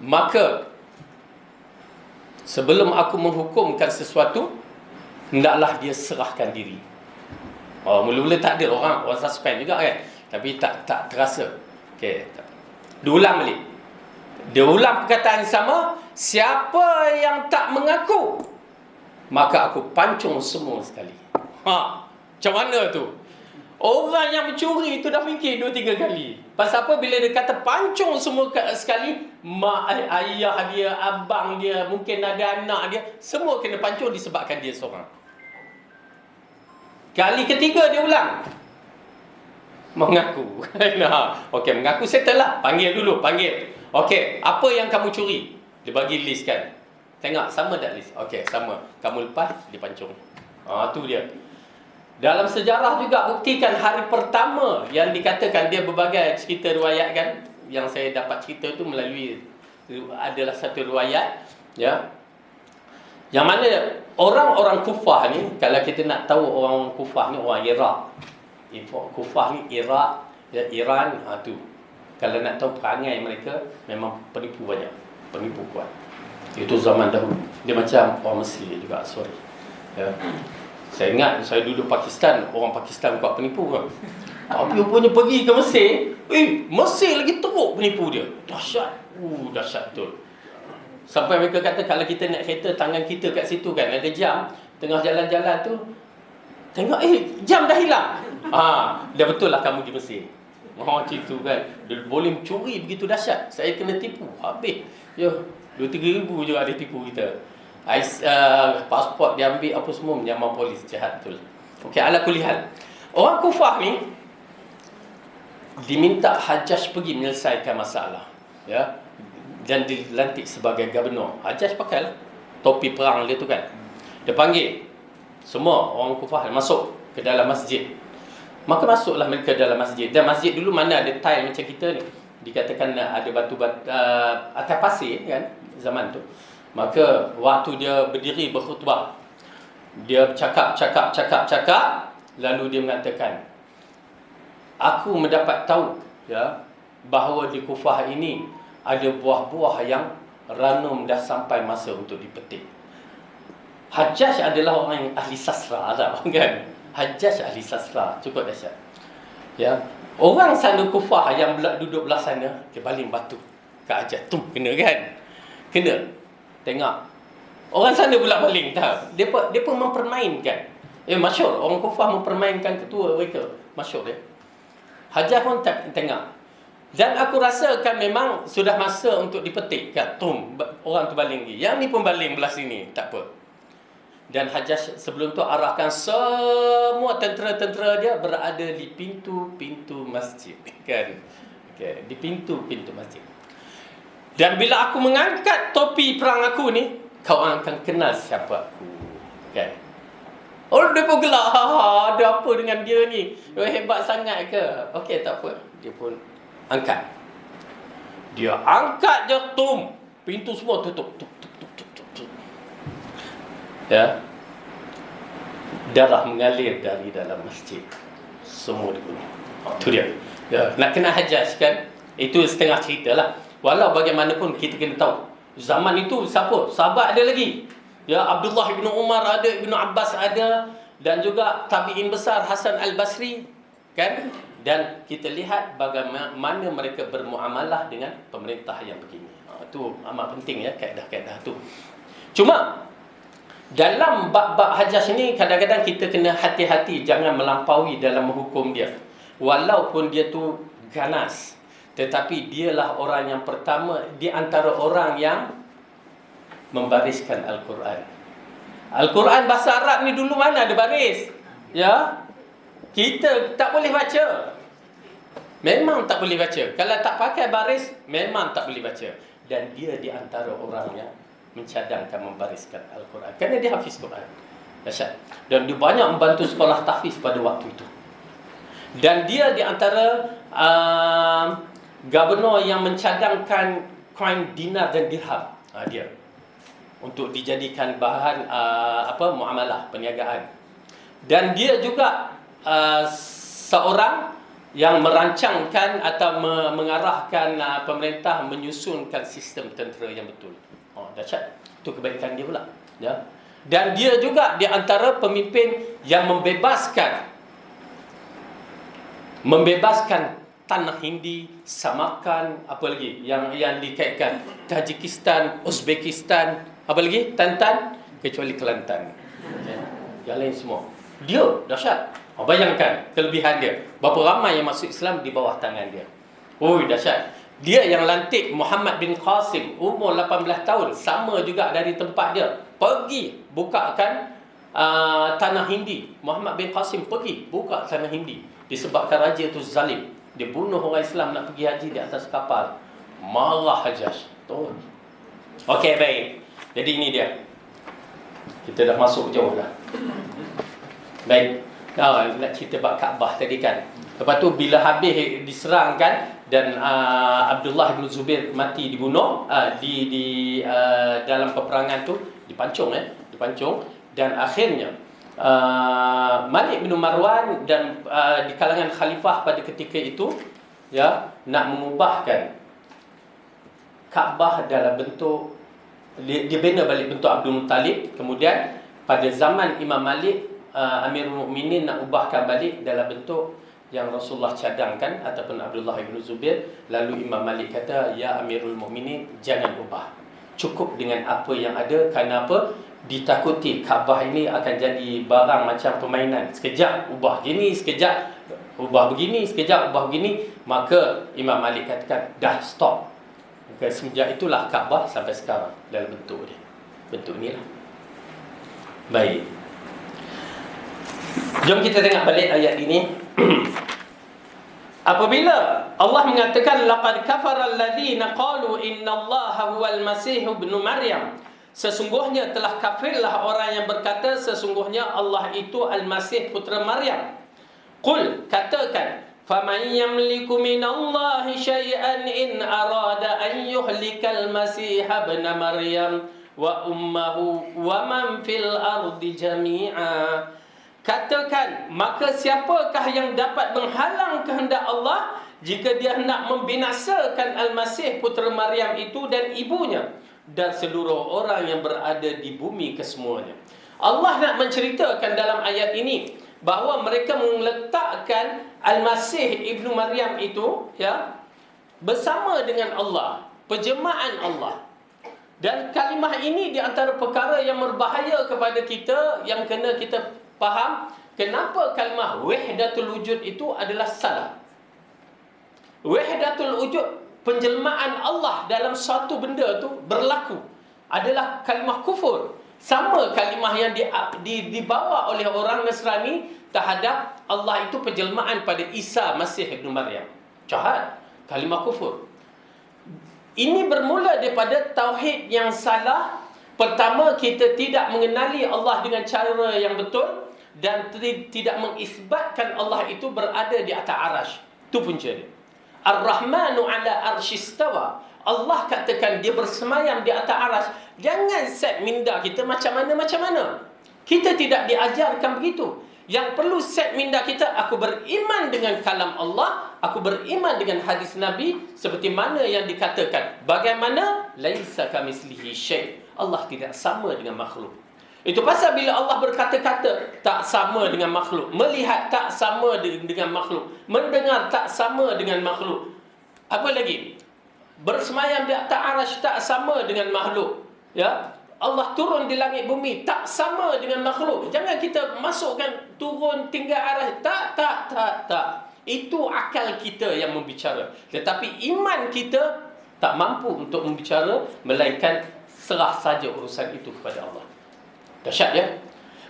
Maka sebelum aku menghukumkan sesuatu, hendaklah dia serahkan diri. Oh, mula-mula tak ada orang suspend juga kan. Tapi tak terasa. Okey. Diulang balik. Dia ulang perkataan yang sama, siapa yang tak mengaku, maka aku pancung semua sekali. Macam mana tu? Orang yang mencuri itu dah fikir 2-3 kali. Pasal apa? Bila dia kata pancung semua sekali, mak, ayah dia, abang dia, mungkin ada anak dia, semua kena pancung disebabkan dia seorang. Kali ketiga dia ulang, mengaku. Okey, mengaku settle lah. Panggil dulu, panggil. Okey, apa yang kamu curi? Dia bagi list kan. Tengok, sama tak list? Okey, sama. Kamu lepas, dia pancung. Tu dia. Dalam sejarah juga buktikan hari pertama yang dikatakan dia berbagai cerita riwayat kan. Yang saya dapat cerita tu melalui adalah satu riwayat, ya. Yang mana orang-orang Kufah ni, kalau kita nak tahu orang Kufah ni orang Iraq. Kufah ni Iraq, ya, Iran, tu. Kalau nak tahu perangai mereka, memang penipu banyak, penipu kuat. Itu zaman dahulu. Dia macam orang Mesir juga, sorry. Ya. Saya ingat saya duduk Pakistan, orang Pakistan kuat penipu kan. Tapi rupanya pergi ke Mesir, Mesir lagi teruk penipu dia. Dahsyat. Dahsyat betul. Sampai mereka kata kalau kita naik kereta, tangan kita kat situ kan, ada jam, tengah jalan-jalan tu, tengok jam dah hilang. Dah betul lah kamu di Mesir. Macam tu kan. Dia boleh mencuri begitu dahsyat. Saya kena tipu. Habis. Ya, 2-3 ribu je ada tipu kita. Pasport dia ambil apa semua, menyamar polis, jahat betul. Okey, ala kulihal. Orang Kufah ni diminta Hajjaj pergi menyelesaikan masalah, ya. Dan dilantik sebagai gubernur. Hajjaj pakailah topi perang dia tu kan. Dia panggil semua orang Kufah masuk ke dalam masjid. Maka masuklah mereka dalam masjid. Dan masjid dulu mana ada tile macam kita ni. Dikatakan ada batu-batu atas pasir kan zaman tu. Maka waktu dia berdiri berkhutbah, dia cakap, lalu dia mengatakan, aku mendapat tahu, ya, bahawa di Kufah ini ada buah-buah yang ranum dah sampai masa untuk dipetik. Hajjaj adalah orang yang ahli sastra kan. Hajjaj ahli sastra, cukup dahsyat. Ya, orang sana Kufah yang duduk belah sana, dia baling batu ke Hajjaj, kena kan? Kena. Tengok. Orang sana pula baling, tahu. Dia pun mempermainkan. Masyhur orang Kufah mempermainkan ketua mereka. Masyhur dia. Hajjaj pun tengok. Dan aku rasakan memang sudah masa untuk dipetik kan. Orang tu baling lagi. Yang ni pun baling belah sini, tak apa. Dan Hajjaj sebelum tu arahkan semua tentera-tentera dia berada di pintu-pintu masjid kan. Okay. Di pintu-pintu masjid. Dan bila aku mengangkat topi perang aku ni, kau akan kenal siapa aku. Kan? Dia pun gelak. Ada apa dengan dia ni? Dia hebat sangat ke? Okey, tak apa. Dia pun angkat. Dia angkat je, pintu semua tutup. Ya. Darah mengalir dari dalam masjid. Semua dibunuh. Itu dia. Ya, nak kena hajaj kan? Itu setengah cerita lah. Walau bagaimanapun kita kena tahu, zaman itu siapa? Sahabat ada lagi. Ya, Abdullah bin Umar ada, Ibnu Abbas ada, dan juga tabi'in besar Hasan Al-Basri, kan? Dan kita lihat bagaimana mereka bermuamalah dengan pemerintah yang begini. Itu amat penting ya, kaedah-kaedah tu. Cuma dalam bab-bab hajaz ini kadang-kadang kita kena hati-hati jangan melampaui dalam menghukum dia. Walaupun dia tu ganas, tetapi dialah orang yang pertama di antara orang yang membariskan Al-Quran. Al-Quran bahasa Arab ni dulu mana ada baris? Ya. Kita tak boleh baca. Memang tak boleh baca. Kalau tak pakai baris, memang tak boleh baca. Dan dia di antara orang yang mencadangkan membariskan Al-Quran. Kerana dia hafiz Quran. Dahsyat. Dan dia banyak membantu sekolah tahfiz pada waktu itu. Dan dia di antara gubernur yang mencadangkan koin dinar dan dirham. Dia. Untuk dijadikan bahan muamalah, perniagaan. Dan dia juga seorang yang merancangkan atau mengarahkan pemerintah menyusunkan sistem tentera yang betul. Dahsyat. Itu kebaikan dia pula. Ya. Dan dia juga di antara pemimpin yang membebaskan tanah Hindi, Samarkand, apa lagi yang dikaitkan, Tajikistan, Uzbekistan, apa lagi? Tantan, kecuali Kelantan. Yang lain semua. Dia dahsyat. Bayangkan kelebihan dia. Berapa ramai yang masuk Islam di bawah tangan dia. Dahsyat. Dia yang lantik Muhammad bin Qasim, umur 18 tahun, sama juga dari tempat dia. Pergi bukakan tanah Hindi. Muhammad bin Qasim pergi buka tanah Hindi. Disebabkan raja itu zalim. Dia bunuh orang Islam nak pergi haji di atas kapal. Marah Hajjaj. Okey, baik. Jadi ini dia. Kita dah masuk jauh dah. Baik. Nak cerita bab Kaabah tadi kan. Lepas tu bila habis diserangkan dan Abdullah bin Zubair mati dibunuh di dalam peperangan tu, dipancung dan akhirnya Malik bin Marwan dan di kalangan khalifah pada ketika itu ya nak mengubahkan Kaabah dalam bentuk dia bina balik bentuk Abdul Muttalib. Kemudian pada zaman Imam Malik, Amirul Mukminin nak ubahkan balik dalam bentuk yang Rasulullah cadangkan ataupun Abdullah bin Zubair. Lalu Imam Malik kata, ya Amirul Mukminin, jangan ubah, cukup dengan apa yang ada. Kerana apa? Ditakuti Kaabah ini akan jadi barang macam permainan. Sekejap ubah gini, sekejap ubah begini, sekejap ubah begini. Maka Imam Malik katakan, dah stop. Maka semenjak itulah Kaabah sampai sekarang dalam bentuk dia. Bentuk inilah. Baik. Jom kita tengok balik ayat ini. Apabila Allah mengatakan laqad kafara alladhina qalu innallaha huwal masih ibnu Maryam, sesungguhnya telah kafirlah orang yang berkata sesungguhnya Allah itu Al-Masih putera Maryam. Qul, katakan, faman yamliku minallahi syai'an in arada an yuhlikal masih ibn Maryam wa ummuhu wa man fil ardi jami'a. Katakan, maka siapakah yang dapat menghalang kehendak Allah jika dia hendak membinasakan Al-Masih putera Maryam itu dan ibunya dan seluruh orang yang berada di bumi kesemuanya. Allah nak menceritakan dalam ayat ini bahawa mereka meletakkan Al-Masih ibnu Maryam itu ya bersama dengan Allah, penjelmaan Allah. Dan kalimah ini di antara perkara yang berbahaya kepada kita, yang kena kita faham kenapa kalimah wahdatul wujud itu adalah salah. Wahdatul wujud, penjelmaan Allah dalam suatu benda tu berlaku, adalah kalimah kufur. Sama kalimah yang dibawa oleh orang Nasrani terhadap Allah itu penjelmaan pada Isa Masih ibnu Maryam. Jahat, kalimah kufur. Ini bermula daripada tauhid yang salah. Pertama, kita tidak mengenali Allah dengan cara yang betul dan tidak mengisbatkan Allah itu berada di atas arasy. Itu punca dia. Ar-Rahmanu ala arsyistawa. Allah katakan dia bersemayam di atas aras. Jangan set minda kita macam mana. Kita tidak diajarkan begitu. Yang perlu set minda kita, aku beriman dengan kalam Allah, aku beriman dengan hadis Nabi seperti mana yang dikatakan. Bagaimana? Laisa kamitslihi syai'. Allah tidak sama dengan makhluk. Itu pasal bila Allah berkata-kata tak sama dengan makhluk, melihat tak sama dengan makhluk, mendengar tak sama dengan makhluk. Apa lagi? Bersemayam di atas arasy tak sama dengan makhluk. Ya, Allah turun di langit bumi tak sama dengan makhluk. Jangan kita masukkan turun tinggal arasy. Tak. Itu akal kita yang membicara. Tetapi iman kita tak mampu untuk membicara, melainkan serah saja urusan itu kepada Allah. Dahsyat ya.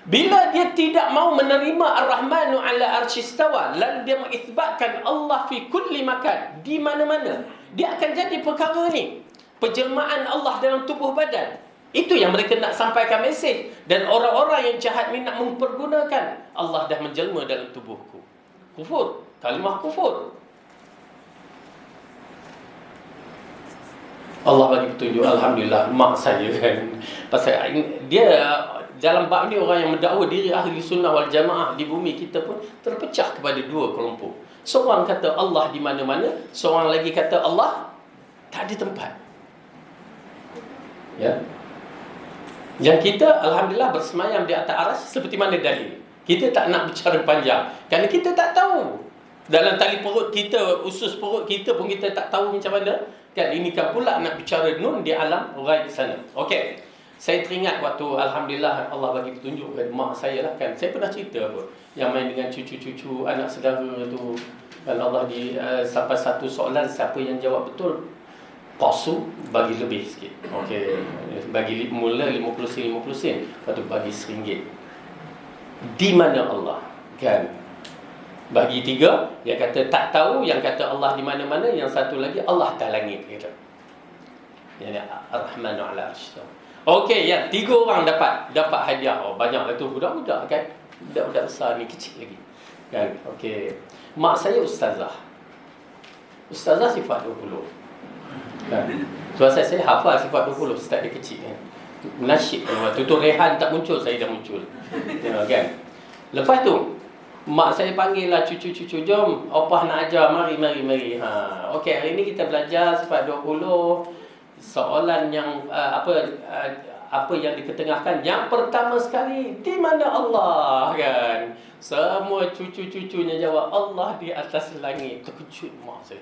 Bila dia tidak mau menerima Ar-Rahmanu ala arsyistawa, lalu dia mengisbatkan Allah fi kulli makan, di mana-mana, dia akan jadi perkara ni, penjelmaan Allah dalam tubuh badan. Itu yang mereka nak sampaikan mesej. Dan orang-orang yang jahat ni nak mempergunakan Allah dah menjelma dalam tubuhku. Kufur. Kalimah kufur. Allah bagi petunjuk. Alhamdulillah. Mak saya kan, pasal dia dalam bab ni, orang yang mendakwa diri ahli sunnah wal jamaah di bumi kita pun terpecah kepada dua kelompok. Seorang kata Allah di mana-mana, seorang lagi kata Allah tak ada tempat. Ya. Yang kita alhamdulillah bersemayam di atas aras seperti mana dalil. Kita tak nak bicara panjang kerana kita tak tahu. Dalam tali perut kita, usus perut kita pun kita tak tahu macam mana. Kan ini kan pula nak bicara nun di alam ghaib sana. Okey. Saya teringat waktu alhamdulillah Allah bagi petunjuk kepada mak saya lah kan. Saya pernah cerita apa yang main dengan cucu-cucu anak saudara tu. Dan Allah sampai satu soalan siapa yang jawab betul, palsu bagi lebih sikit. Okey, bagi mula 50 sen, lepas tu bagi RM1. Di mana Allah? Kan? Bagi 3, yang kata tak tahu, yang kata Allah di mana-mana, yang satu lagi Allah atas langit kata. Yang Ar-Rahmanu ala arsy. Okey, yang 3 orang dapat hadiah. Oh, banyaklah tu budak-budak kan. Budak-budak besar ni kecil lagi. Kan? Okey. Mak saya ustazah. Ustazah sifat 20. Kan? Sebab saya hafal sifat 20 start dia kecil kan. Nasyid waktu tu Rehan tak muncul, saya dah muncul. Ya, kan? Lepas tu mak saya panggil lah cucu-cucu, jom opah nak ajar, mari. Okey, hari ni kita belajar sifat 20. Soalan yang apa yang diketengahkan, yang pertama sekali, di mana Allah? Kan? Semua cucu-cucunya jawab Allah di atas langit. Terkejut mak saya.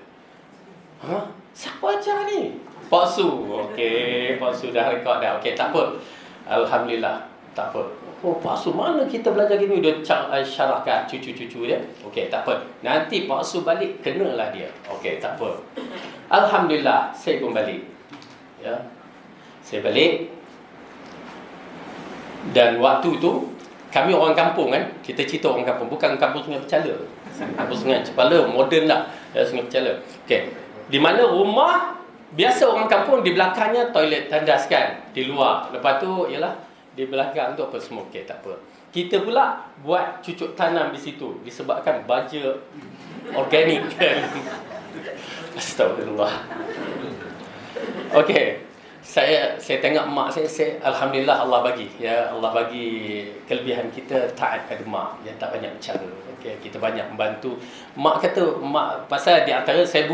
Siapa ajar ni? Pak Su. Okey, Pak Su dah rekod dah. Okey, tak apa. Alhamdulillah, tak apa. Oh, Pak Su mana kita belajar gini? Dia syarahkan cucu-cucu dia. Okey, tak apa. Nanti Pak Su balik, kenalah dia. Okey, tak apa. Alhamdulillah, saya pun balik. Ya. Saya balik. Dan waktu tu kami orang kampung kan. Kita cerita orang kampung, bukan kampung Sungai Pecala. Kampung Sungai Cepala, moden dah. Ya, Sungai Pecala. Okey. Di mana rumah biasa orang kampung, di belakangnya toilet tandas kan, di luar. Lepas tu ialah di belakang tu apa semua. Okey, tak apa. Kita pula buat cucuk tanam di situ disebabkan baja organik kan. Astagfirullah. Okey. Saya tengok mak saya alhamdulillah Allah bagi, ya, Allah bagi kelebihan kita taat pada mak, yang tak banyak bicara. Okey, kita banyak membantu. Mak kata, mak pasal di antara saya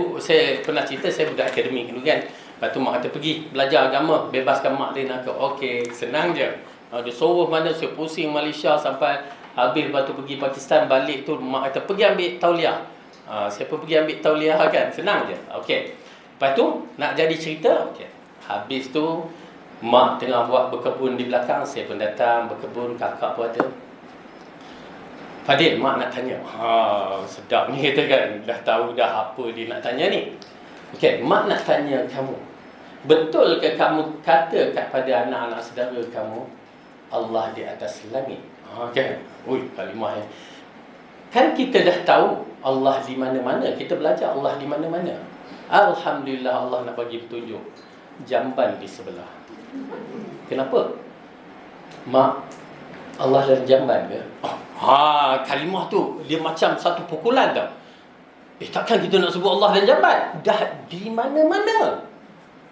pernah cerita saya budak akademik dulu kan. Lepas tu mak kata pergi belajar agama, bebaskan mak dia nak. Okey, senang je. Dia suruh mana saya pusing Malaysia sampai habis, lepas tu pergi Pakistan, balik tu mak kata pergi ambil tauliah. Saya pun pergi ambil tauliah kan, senang je. Okey. Lepas tu nak jadi cerita, okey. Habis tu mak tengah buat berkebun di belakang, saya pun datang berkebun, kakak pun ada. Fadil, mak nak tanya. Sedap ni kata kan, dah tahu dah apa dia nak tanya ni. Okey, mak nak tanya kamu, betul ke kamu kata kepada anak-anak saudara kamu Allah di atas langit? Kan? Ui, kalimah ya. Kan kita dah tahu Allah di mana-mana, kita belajar Allah di mana-mana. Alhamdulillah Allah nak bagi petunjuk. Jamban di sebelah. Kenapa? Mak, Allah dalam jamban ke? Kalimah tu dia macam satu pukulan tau. Takkan kita nak sebut Allah dan jamban? Dah di mana-mana.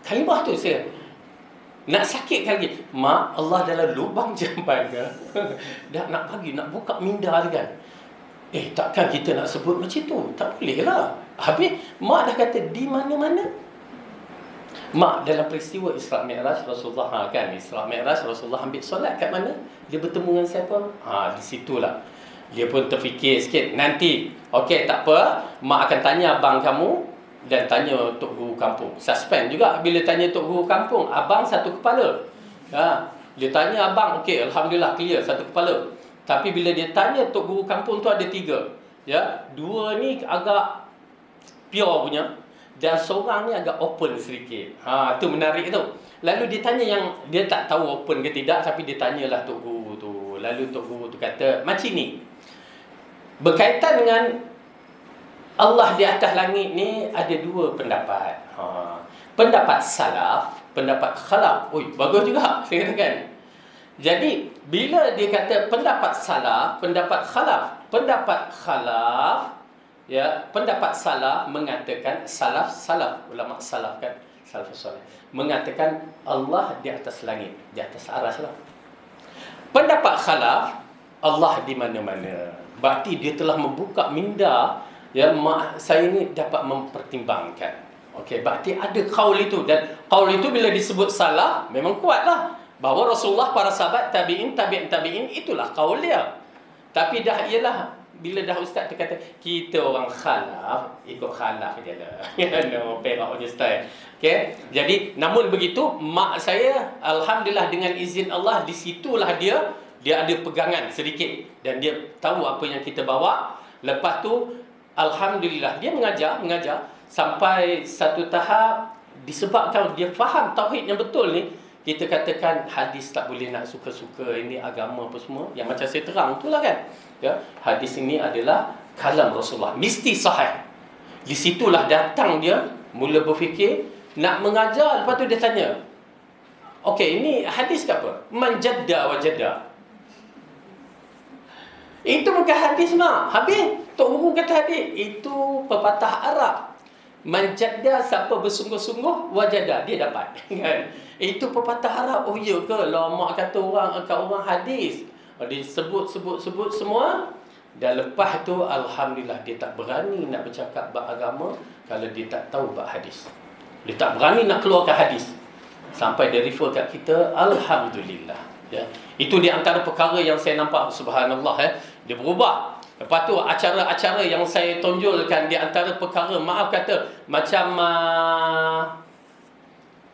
Kalimah tu saya nak sakitkan lagi. Mak, Allah dalam lubang jamban ke? Dah nak bagi, nak buka minda kan? Takkan kita nak sebut macam tu? Tak boleh lah. Habis, mak dah kata di mana-mana. Mak dalam peristiwa Isra Mi'raj Rasulullah kan, Isra Mi'raj Rasulullah ambil solat kat mana? Dia bertemu dengan siapa? Di situlah. Dia pun terfikir sikit, nanti okey tak apa, mak akan tanya abang kamu dan tanya tok guru kampung. Suspend juga bila tanya tok guru kampung, abang satu kepala. Dia tanya abang, okey alhamdulillah clear satu kepala. Tapi bila dia tanya tok guru kampung tu ada 3. Ya, 2 ni agak pure punya dan seorang ni agak open sedikit. Tu menarik tu. Lalu dia tanya yang dia tak tahu open ke tidak, tapi dia tanyalah tok guru tu. Lalu tok guru tu kata macam ni. Berkaitan dengan Allah di atas langit ni ada 2 pendapat. Pendapat salaf, pendapat khalaf. Bagus juga saya katakan. Jadi bila dia kata pendapat salaf, pendapat khalaf, pendapat khalaf, ya, pendapat salaf mengatakan salaf ulama salaf kan, salafus salih mengatakan Allah di atas langit, di atas arsy lah. Pendapat khalaf Allah di mana-mana. Berarti dia telah membuka minda, ya, mak saya ni dapat mempertimbangkan. Okey, berarti ada kaul itu, dan kaul itu bila disebut salah memang kuatlah. Bahawa Rasulullah, para sahabat, tabi'in, tabi'in itulah kaul dia. Tapi dah ialah bila dah ustaz tu kata kita orang khalaf, ikut khalaf je lah. No, perak je style. Okey. Jadi namun begitu mak saya alhamdulillah dengan izin Allah di situlah dia ada pegangan sedikit dan dia tahu apa yang kita bawa. Lepas tu alhamdulillah dia mengajar sampai satu tahap disebabkan dia faham tauhid yang betul ni. Kita katakan hadis tak boleh nak suka-suka, ini agama apa semua. Yang macam saya terang itulah kan. Ya, hadis ini adalah kalam Rasulullah, mesti sahih. Di situlah datang dia mula berfikir nak mengajar. Lepas tu dia tanya, okey, ini hadis ke apa? Man jadda wa jadda. Itu bukan hadis mak. Habis tok guru kata hadis itu pepatah Arab. Man jadda, siapa bersungguh-sungguh, wajada, dia dapat. Kan? Itu pepatah Arab. Oh ya ke? Lama kata orang hadis. Dia sebut semua. Dan lepas tu alhamdulillah dia tak berani nak bercakap bab agama kalau dia tak tahu bab hadis. Dia tak berani nak keluarkan hadis. Sampai dia refer kat kita, alhamdulillah. Ya. Itu di antara perkara yang saya nampak, subhanallah, dia berubah. Lepas tu acara-acara yang saya tonjolkan di antara perkara, maaf kata macam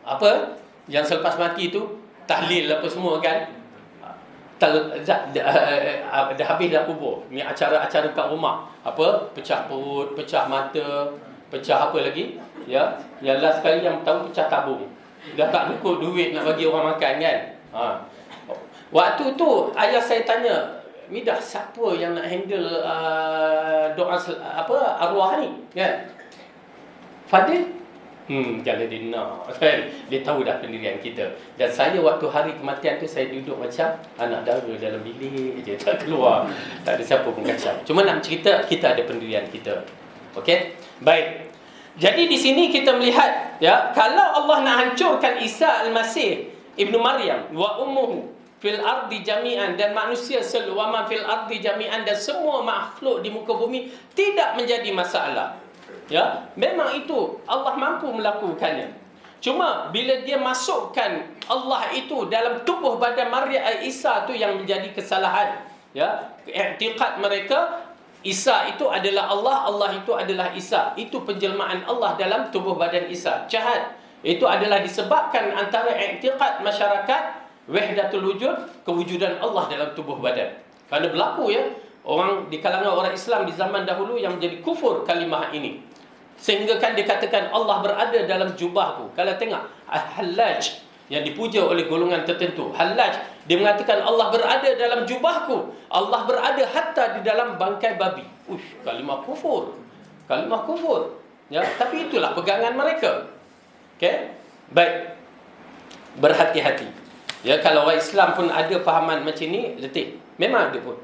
apa yang selepas mati tu tahlil apa semua kan, dah habis dah kubur. Ni acara-acara kat rumah, apa pecah perut, pecah mata, pecah apa lagi ya, yang last sekali yang tahu pecah tabung. Dah tak cukup duit nak bagi orang makan kan. Waktu tu ayah saya tanya, Midah, siapa yang nak handle doa arwah ni kan? Fadil? Kalau dia nak kan? Dia tahu dah pendirian kita. Dan saya waktu hari kematian tu saya duduk macam anak dara dalam bilik je, tak keluar. Tak ada siapa pun kacau. Cuma nak cerita kita ada pendirian kita. Okey? Baik. Jadi di sini kita melihat, ya, kalau Allah nak hancurkan Isa Al-Masih Ibnu Maryam wa ummuhu fil ardi jami'an, dan manusia seluruh fil ardi jami'an, dan semua makhluk di muka bumi tidak menjadi masalah. Ya, memang itu Allah mampu melakukannya. Cuma bila dia masukkan Allah itu dalam tubuh badan Maryam Isa tu yang menjadi kesalahan. Ya, i'tiqad mereka Isa itu adalah Allah, Allah itu adalah Isa. Itu penjelmaan Allah dalam tubuh badan Isa. Jahat. Itu adalah disebabkan antara i'tiqad masyarakat wahdatul wujud, kewujudan Allah dalam tubuh badan. Kerana berlaku ya, orang di kalangan orang Islam di zaman dahulu yang menjadi kufur kalimah ini. Sehingga kan dikatakan Allah berada dalam jubahku. Kalau tengok Al-Hallaj yang dipuja oleh golongan tertentu, Hallaj, dia mengatakan Allah berada dalam jubahku. Allah berada hatta di dalam bangkai babi. Kalimah kufur. Kalimah kufur. Ya, tapi itulah pegangan mereka. Okey? Baik. Berhati-hati. Ya, kalau orang Islam pun ada fahaman macam ni, letih. Memang ada pun.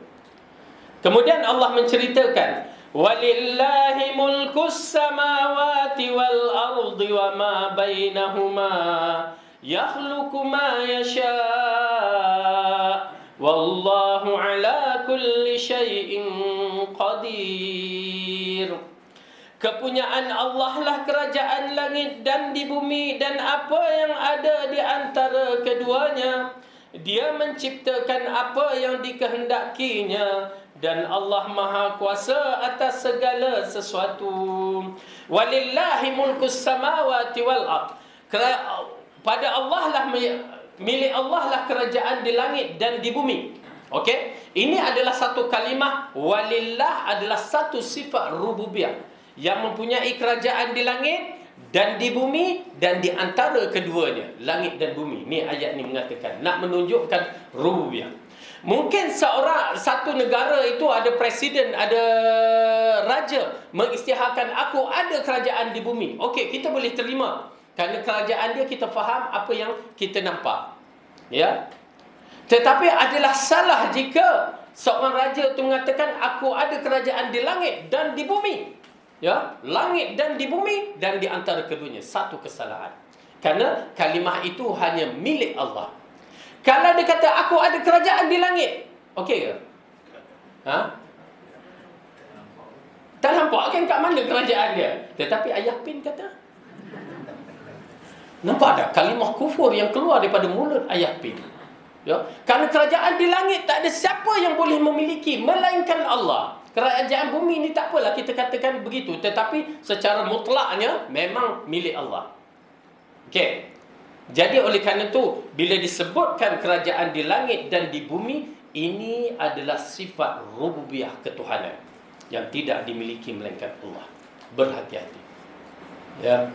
Kemudian Allah menceritakan Walillahi mulkus samawati wal ardi wa ma bainahuma yakhluqu ma yasha wallahu ala kulli syai'in qadir. Kepunyaan Allah lah kerajaan langit dan di bumi dan apa yang ada di antara keduanya. Dia menciptakan apa yang dikehendakinya dan Allah Maha Kuasa atas segala sesuatu. Walillahi mulkus samawati wal ard. Pada Allah lah, milik Allah lah kerajaan di langit dan di bumi. Okey? Ini adalah satu kalimah. Walillah adalah satu sifat rububiyah yang mempunyai kerajaan di langit dan di bumi dan di antara keduanya, langit dan bumi. Ni ayat ni mengatakan nak menunjukkan rububiyah. Mungkin satu negara itu ada presiden, ada raja mengisytiharkan aku ada kerajaan di bumi. Okey, kita boleh terima. Kerana kerajaan dia kita faham apa yang kita nampak. Ya. Tetapi adalah salah jika seorang raja itu mengatakan aku ada kerajaan di langit dan di bumi. Ya, langit dan di bumi dan di antara keduanya. Satu kesalahan. Kerana kalimah itu hanya milik Allah. Kalau dia kata aku ada kerajaan di langit, okey ke? Tak nampak kan kat mana kerajaan dia. Tetapi Ayah Pin kata, nampak tak kalimah kufur yang keluar daripada mulut Ayah Pin? Ya, kerana kerajaan di langit tak ada siapa yang boleh memiliki melainkan Allah. Kerajaan bumi ni tak apalah kita katakan begitu, tetapi secara mutlaknya memang milik Allah. Okey. Jadi oleh kerana itu bila disebutkan kerajaan di langit dan di bumi, ini adalah sifat rububiyah ketuhanan yang tidak dimiliki melainkan Allah. Berhati-hati. Ya.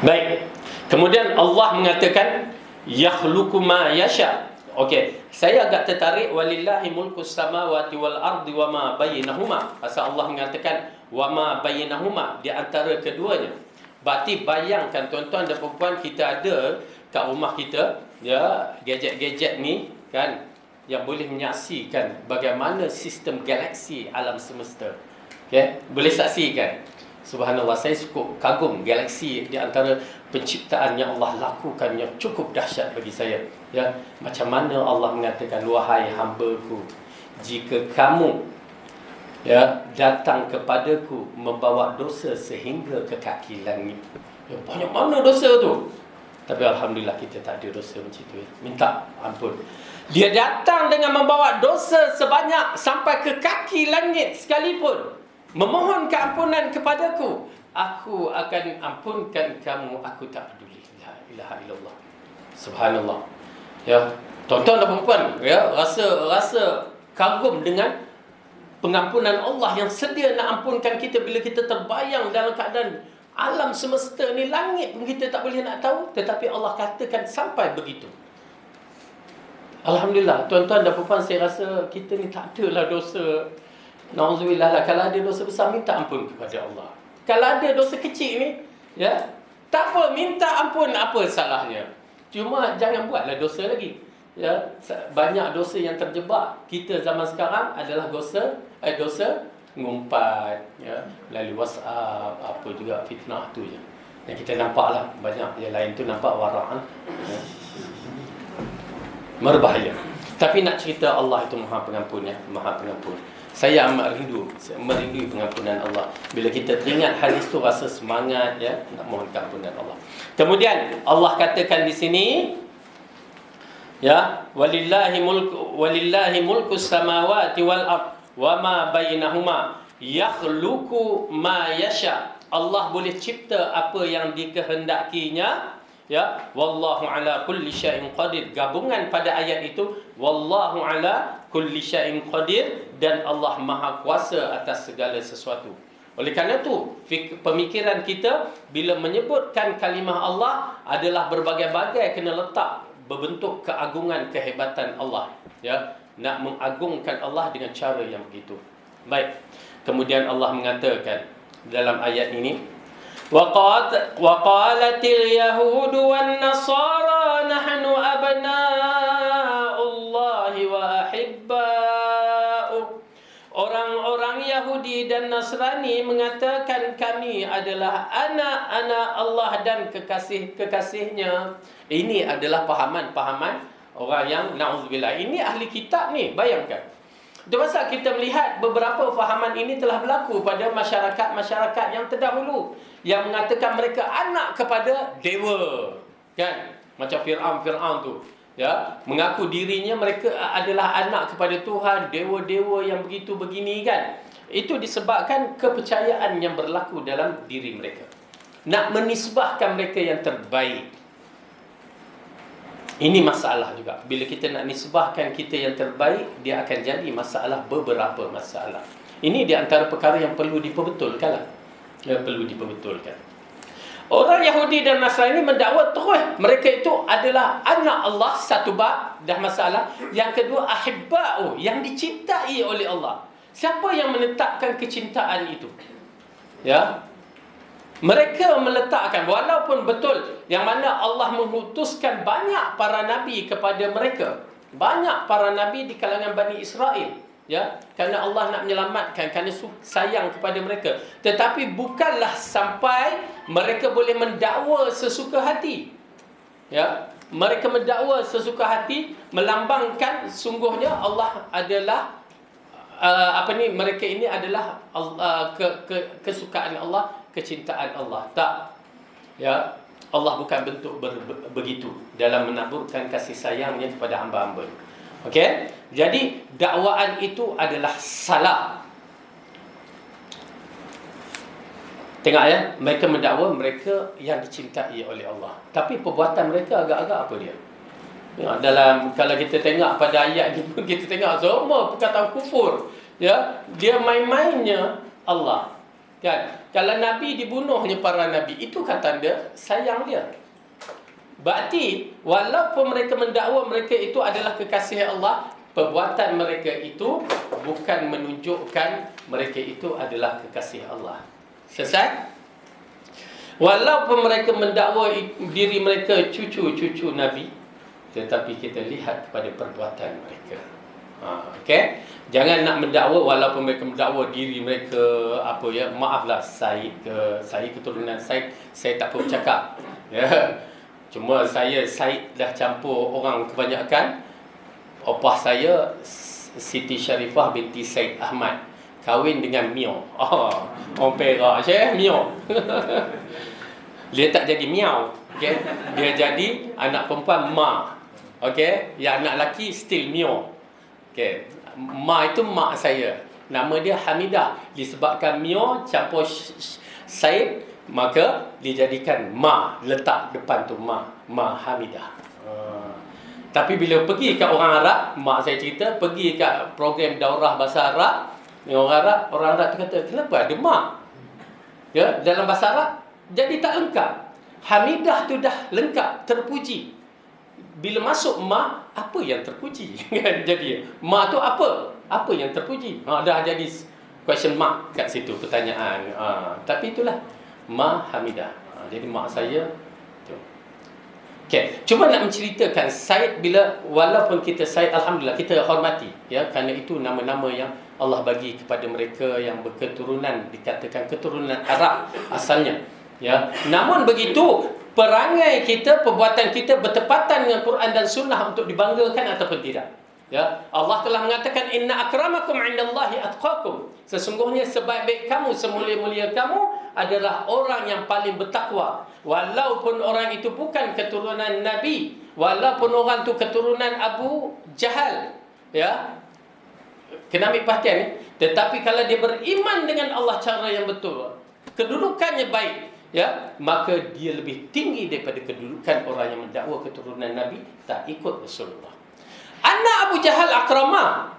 Baik. Kemudian Allah mengatakan yakhluqu ma yasha. Okey, saya agak tertarik walillahi mulkus samawati wal ardi wa ma bainahuma. Pasal Allah mengatakan wa ma bainahuma, di antara keduanya. Berarti bayangkan tuan-tuan dan puan-puan, kita ada kat rumah kita ya gadget-gadget ni kan yang boleh menyaksikan bagaimana sistem galaksi alam semesta. Okey, boleh saksikan. Subhanallah, saya cukup kagum galaksi di antara penciptaan yang Allah lakukan yang cukup dahsyat bagi saya. Ya, macam mana Allah mengatakan wahai hamba-Ku, jika kamu ya datang kepadaku membawa dosa sehingga ke kaki langit. Ya, banyak mana dosa tu? Tapi alhamdulillah kita tak ada dosa macam tu. Minta ampun. Dia datang dengan membawa dosa sebanyak sampai ke kaki langit sekalipun. Memohon keampunan kepadaku, aku akan ampunkan kamu, aku tak peduli. La ilaha illallah. Subhanallah. Ya, tuan-tuan dan puan-puan, ya, rasa kagum dengan pengampunan Allah yang sedia nak ampunkan kita bila kita terbayang dalam keadaan alam semesta ni, langit pun kita tak boleh nak tahu, tetapi Allah katakan sampai begitu. Alhamdulillah, tuan-tuan dan puan-puan, saya rasa kita ni tak adalah dosa. Na'udzubillah lah. Kalau ada dosa besar, minta ampun kepada Allah. Kalau ada dosa kecil ni, ya, tak apa, minta ampun, apa salahnya. Cuma jangan buatlah dosa lagi. Ya, banyak dosa yang terjebak kita zaman sekarang adalah dosa ngumpat, ya, melalui WhatsApp, apa juga fitnah tu je. Yang kita nampaklah, banyak yang lain tu nampak warak, ya. Berbahaya. Tapi nak cerita Allah itu Maha Pengampun, ya, Maha Pengampun. Saya amat merindui pengampunan Allah. Bila kita teringat hadis tu, rasa semangat, ya, nak mohon keampunan Allah. Kemudian Allah katakan di sini, ya, walillahi mulkus samawati wal ard wa ma bainahuma yakhluqu ma yasha. Allah boleh cipta apa yang dikehendakinya. Ya, wallahu ala kulli syai'in qadir. Gabungan pada ayat itu, wallahu ala kulli syai'in qadir, dan Allah Maha Kuasa atas segala sesuatu. Oleh kerana itu, pemikiran kita bila menyebutkan kalimah Allah adalah berbagai-bagai kena letak berbentuk keagungan, kehebatan Allah. Ya, nak mengagungkan Allah dengan cara yang begitu. Baik. Kemudian Allah mengatakan dalam ayat ini, وقالت اليهود والنصارى نحن أبناء الله وأحباؤه orang-orang Yahudi dan Nasrani mengatakan kami adalah anak-anak Allah dan kekasih-kekasihnya. Ini adalah pahaman-pahaman orang yang na'udzubillah. Ini ahli kitab ni, bayangkan. Itu pasal kita melihat beberapa fahaman ini telah berlaku pada masyarakat-masyarakat yang terdahulu, yang mengatakan mereka anak kepada dewa, kan? Macam Fir'aun tu, ya, mengaku dirinya mereka adalah anak kepada Tuhan, dewa-dewa yang begitu begini, kan? Itu disebabkan kepercayaan yang berlaku dalam diri mereka. Nak menisbahkan mereka yang terbaik. Ini masalah juga. Bila kita nak nisbahkan kita yang terbaik, dia akan jadi masalah, beberapa masalah. Ini di antara perkara yang perlu diperbetulkan lah. Perlu diperbetulkan. Orang Yahudi dan Nasrani mendakwa terus mereka itu adalah anak Allah, satu bab, dah masalah. Yang kedua, ahibba'u, yang dicintai oleh Allah. Siapa yang menetapkan kecintaan itu? Ya, mereka meletakkan, walaupun betul yang mana Allah mengutuskan banyak para nabi kepada mereka, banyak para nabi di kalangan Bani Israel, ya, kerana Allah nak menyelamatkan, kerana sayang kepada mereka. Tetapi bukanlah sampai mereka boleh mendakwa sesuka hati. Ya, mereka mendakwa sesuka hati, melambangkan sungguhnya Allah adalah mereka ini adalah kesukaan Allah, kecintaan Allah. Tak. Ya, Allah bukan bentuk begitu dalam menaburkan kasih sayangnya kepada hamba-hamba. Okey? Jadi dakwaan itu adalah salah. Tengok ya, mereka mendakwa mereka yang dicintai oleh Allah. Tapi perbuatan mereka agak-agak apa dia? Ya, dalam, kalau kita tengok pada ayat ni, kita tengok semua perkataan kufur. Ya, dia main-mainnya Allah. Kan? Kalau Nabi dibunuhnya para Nabi, itu kata dia sayang dia. Berarti walaupun mereka mendakwa mereka itu adalah kekasih Allah, perbuatan mereka itu bukan menunjukkan mereka itu adalah kekasih Allah. Selesai? Walaupun mereka mendakwa diri mereka cucu-cucu Nabi, tetapi kita lihat kepada perbuatan mereka. Okey? Jangan nak mendakwa walaupun mereka mendakwa diri mereka apa ya, maaflah saya keturunan saya tak perlu cakap. Ya. Cuma saya dah campur orang kebanyakan. Opah saya Siti Sharifah binti Said Ahmad kahwin dengan Mio. Orang Perak je Mio. Dia tak jadi Miao, okey. Dia jadi anak perempuan Ma. Okey, yang anak lelaki still Mio. Okey. Ma itu mak saya. Nama dia Hamidah. Disebabkan Mio campur Said, maka dijadikan Ma, letak depan tu Ma Hamidah. Tapi bila pergi kat orang Arab, mak saya cerita, pergi kat program daurah bahasa Arab dengan orang Arab tu kata, kenapa ada Ma? Ya, dalam bahasa Arab jadi tak lengkap. Hamidah tu dah lengkap, terpuji. Bila masuk Ma, apa yang terpuji? Jadi Ma tu apa? Apa yang terpuji? Dah jadi question mark kat situ, pertanyaan. Tapi itulah Ma Hamidah. Jadi mak saya tu. Okey, cuma nak menceritakan Said, bila walaupun kita Said, alhamdulillah kita hormati, ya, kerana itu nama-nama yang Allah bagi kepada mereka yang berketurunan, dikatakan keturunan Arab asalnya, ya. Namun begitu, perangai kita, perbuatan kita bertepatan dengan Quran dan Sunnah untuk dibanggakan ataupun tidak. Ya, Allah telah mengatakan inna akramakum indallahi atqakum. Sesungguhnya sebaik-baik kamu, semulia-mulia kamu adalah orang yang paling bertakwa. Walaupun orang itu bukan keturunan Nabi, walaupun orang itu keturunan Abu Jahal, ya. Kena ambil perhatian ni. Tetapi kalau dia beriman dengan Allah cara yang betul, kedudukannya baik, ya, maka dia lebih tinggi daripada kedudukan orang yang mendakwa keturunan Nabi tak ikut Rasulullah. Anak Abu Jahal Akramah,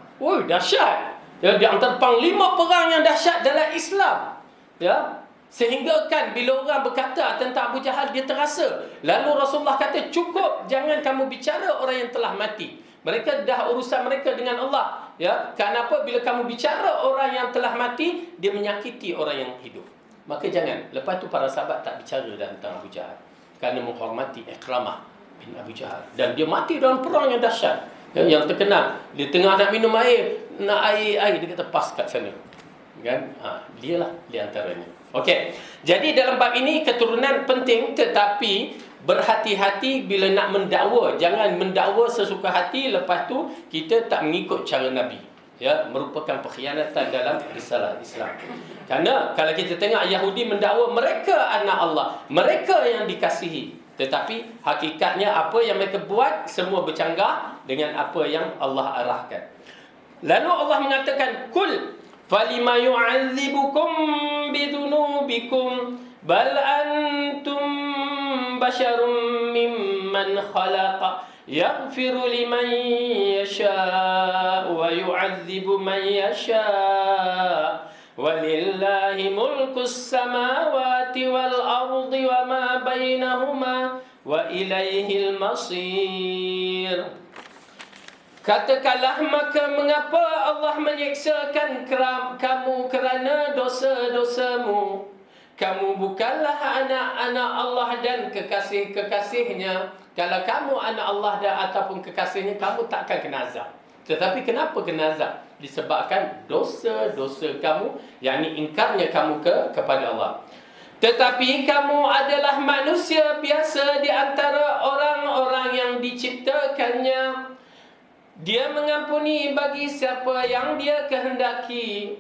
dahsyat. Ya, di antara panglima perang yang dahsyat dalam Islam. Ya, sehingga kan bila orang berkata tentang Abu Jahal, dia terasa. Lalu Rasulullah kata, cukup, jangan kamu bicara orang yang telah mati. Mereka dah urusan mereka dengan Allah. Ya, kenapa bila kamu bicara orang yang telah mati, dia menyakiti orang yang hidup. Maka jangan. Lepas tu para sahabat tak bicara tentang Abu Jahal, kerana menghormati Ikramah bin Abu Jahal. Dan dia mati dalam perang yang dahsyat, yang terkenal. Dia tengah nak minum air, nak air, dia kata pas kat sana. Kan? Dia lah di antaranya. Okey. Jadi dalam bab ini keturunan penting, tetapi berhati-hati bila nak mendakwa. Jangan mendakwa sesuka hati, lepas tu kita tak mengikut cara Nabi. Ya, merupakan pengkhianatan dalam risalah Islam. Kerana kalau kita tengok Yahudi mendakwa mereka anak Allah, mereka yang dikasihi. Tetapi hakikatnya apa yang mereka buat semua bercanggah dengan apa yang Allah arahkan. Lalu Allah mengatakan, "Kul falima yu'adzibukum bidunubikum bal antum basyarum mimman khalaqa yaghfiru liman yasha' wa yu'adzibu man yasha' walillahi mulkus samawati wal ardi wa ma bainahuma wa ilaihil masir." Katakanlah, maka mengapa Allah menyeksakan kamu kerana dosa-dosamu? Kamu bukanlah anak-anak Allah dan kekasih-kekasihnya. Kalau kamu anak Allah dan ataupun kekasihnya, kamu tak akan kena azab. Tetapi kenapa kena azab? Disebabkan dosa-dosa kamu, yakni ingkarnya kamu kepada Allah. Tetapi kamu adalah manusia biasa di antara orang-orang yang diciptakannya. Dia mengampuni bagi siapa yang dia kehendaki.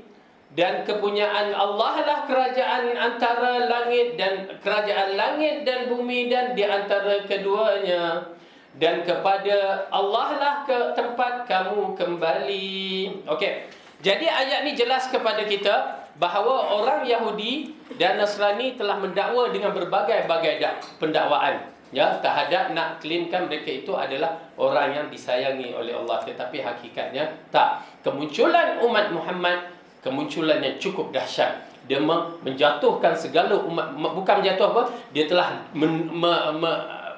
Dan kepunyaan Allah lah kerajaan antara langit dan kerajaan langit dan bumi dan di antara keduanya. Dan kepada Allah lah ke tempat kamu kembali. Okey. Jadi ayat ni jelas kepada kita bahawa orang Yahudi dan Nasrani telah mendakwa dengan berbagai-bagai pendakwaan, ya, terhadap nak klaimkan mereka itu adalah orang yang disayangi oleh Allah, tetapi hakikatnya tak. Kemunculan umat Muhammad, kemunculan yang cukup dahsyat. Dia menjatuhkan segala umat, bukan menjatuh apa, dia telah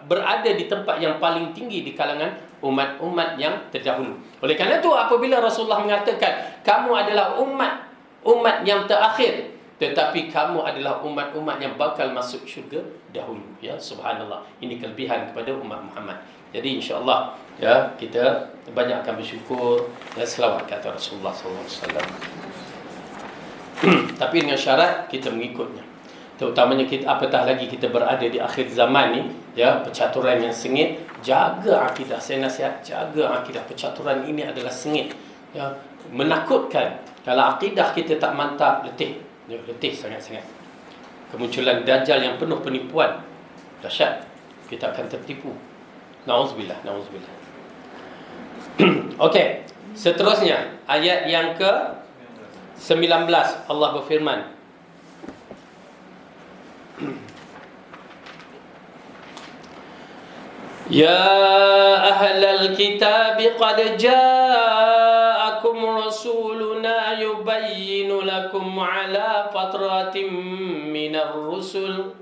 berada di tempat yang paling tinggi di kalangan umat-umat yang terdahulu. Oleh kerana itu apabila Rasulullah mengatakan kamu adalah umat yang terakhir, tetapi kamu adalah umat-umat yang bakal masuk syurga dahulu, ya, subhanallah. Ini kelebihan kepada umat Muhammad. Jadi insya-Allah, ya, kita banyakkan bersyukur dan selawat ke atas Rasulullah SAW. Tapi dengan syarat kita mengikutnya. Terutamanya kita, apatah lagi kita berada di akhir zaman ni, ya, percaturan yang sengit. Jaga akidah. Saya nasihat, jaga akidah. Percaturan ini adalah sengit, ya, menakutkan. Kalau akidah kita tak mantap, letih. Ya, letih sangat-sangat. Kemunculan Dajjal yang penuh penipuan, dahsyat. Kita akan tertipu. Na'udzubillah, na'udzubillah. Okey, seterusnya ayat yang ke-19 Allah berfirman, Ya ahlal kitab qad ja'akum rasuluna yubayyinu lakum ala fatratin minar rusul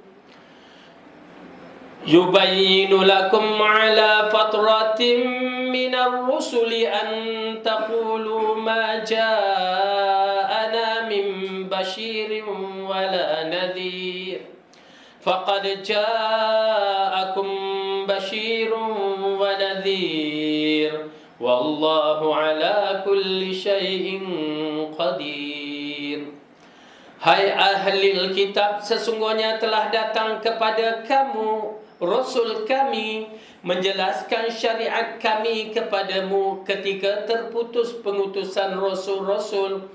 minar rusuli an taqulu ma ja'ana min bashirin wala nadhir faqad ja'akum bashirun wa nadhir wallahu ala kulli syai'in qadir. Hai ahli kitab, sesungguhnya telah datang kepada kamu Rasul kami menjelaskan syariat kami kepadamu ketika terputus pengutusan Rasul-Rasul,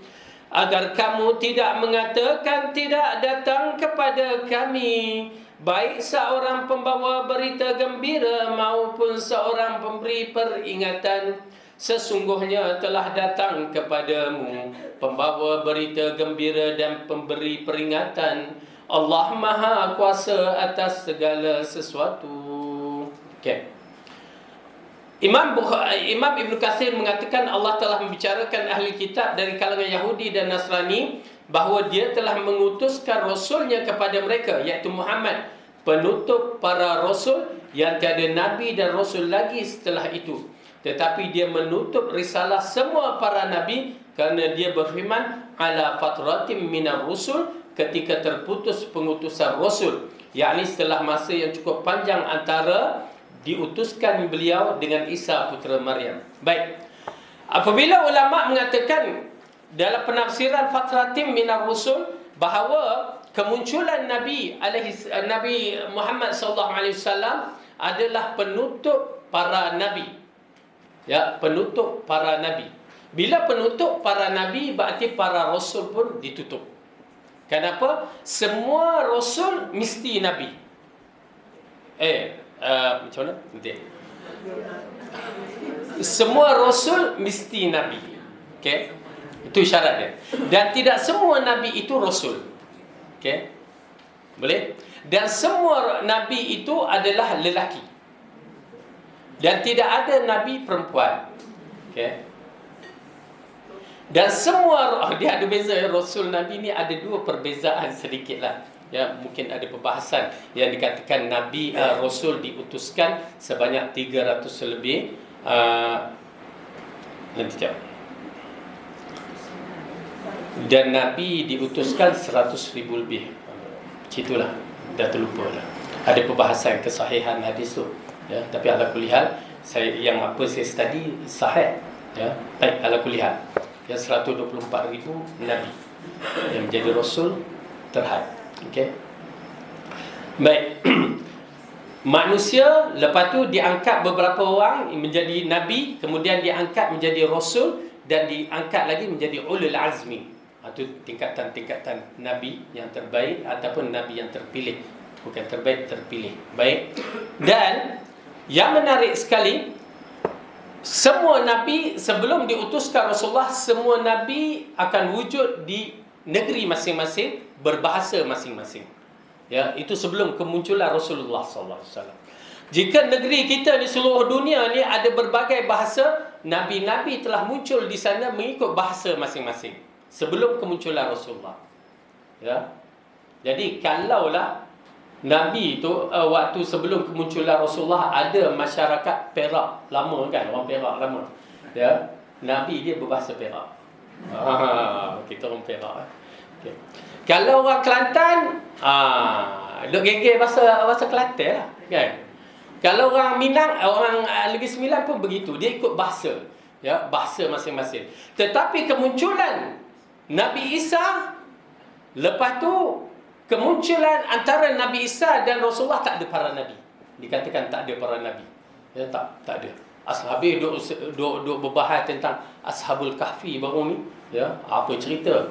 agar kamu tidak mengatakan tidak datang kepada kami baik seorang pembawa berita gembira maupun seorang pemberi peringatan. Sesungguhnya telah datang kepadamu pembawa berita gembira dan pemberi peringatan. Allah Maha Kuasa atas segala sesuatu. Okay. Imam Ibn Katsir mengatakan Allah telah membicarakan ahli kitab dari kalangan Yahudi dan Nasrani bahawa dia telah mengutuskan Rasulnya kepada mereka, iaitu Muhammad, penutup para Rasul yang tiada Nabi dan Rasul lagi setelah itu. Tetapi dia menutup risalah semua para Nabi kerana dia berfirman ala fatratim minar rusul, ketika terputus pengutusan Rasul, yakni setelah masa yang cukup panjang antara diutuskan beliau dengan Isa putera Maryam. Baik. Apabila ulama mengatakan dalam penafsiran fatratim minar rusul bahawa kemunculan Nabi Muhammad sallallahu alaihi wasallam adalah penutup para nabi. Ya, penutup para nabi. Bila penutup para nabi, berarti para rasul pun ditutup. Kenapa? Semua rasul mesti nabi. Macam mana? Nanti. Semua rasul mesti nabi. Okey? Itu syarat dia. Dan tidak semua nabi itu rasul. Okey? Boleh? Dan semua nabi itu adalah lelaki. Dan tidak ada nabi perempuan. Okey? Dan semua, dia ada beza, rasul nabi ni ada dua perbezaan sedikit lah. Ya, mungkin ada perbahasan yang dikatakan nabi rasul diutuskan sebanyak 300 lebih. Nanti jap. Dan nabi diutuskan 100,000 lebih. Itulah, dah terlupa lah. Ada perbahasan kesahihan hadis tu. Ya, tapi ala kulli hal, saya study sahih. Ya, baik, ala kulli hal. Ya, 124,000 nabi yang menjadi rasul terhad. Okey. Baik. Manusia lepas tu diangkat beberapa orang menjadi nabi, kemudian diangkat menjadi rasul dan diangkat lagi menjadi ulul azmi. Itu tingkatan-tingkatan nabi yang terbaik ataupun nabi yang terpilih. Bukan terbaik, terpilih. Baik. Dan yang menarik sekali, semua nabi sebelum diutuskan Rasulullah, semua nabi akan wujud di negeri masing-masing, berbahasa masing-masing. Ya, itu sebelum kemunculan Rasulullah sallallahu alaihi wasallam. Jika negeri kita di seluruh dunia ni ada berbagai bahasa, nabi-nabi telah muncul di sana mengikut bahasa masing-masing sebelum kemunculan Rasulullah. Ya. Jadi kalaulah nabi itu waktu sebelum kemunculan Rasulullah ada masyarakat Perak lama kan, orang Perak lama. Ya, nabi dia berbahasa Perak. Kita orang Perak. Okay. Kalau orang Kelantan, duk gegeh bahasa Kelantan lah, kan. Kalau orang Minang, orang Negeri Sembilan pun begitu, dia ikut bahasa. Ya, bahasa masing-masing. Tetapi kemunculan Nabi Isa, lepas tu kemunculan antara Nabi Isa dan Rasulullah, tak ada para nabi. Dikatakan tak ada para nabi. Ya, tak ada. Ashabi duk berbahas tentang Ashabul Kahfi baru ni. Ya, apa cerita?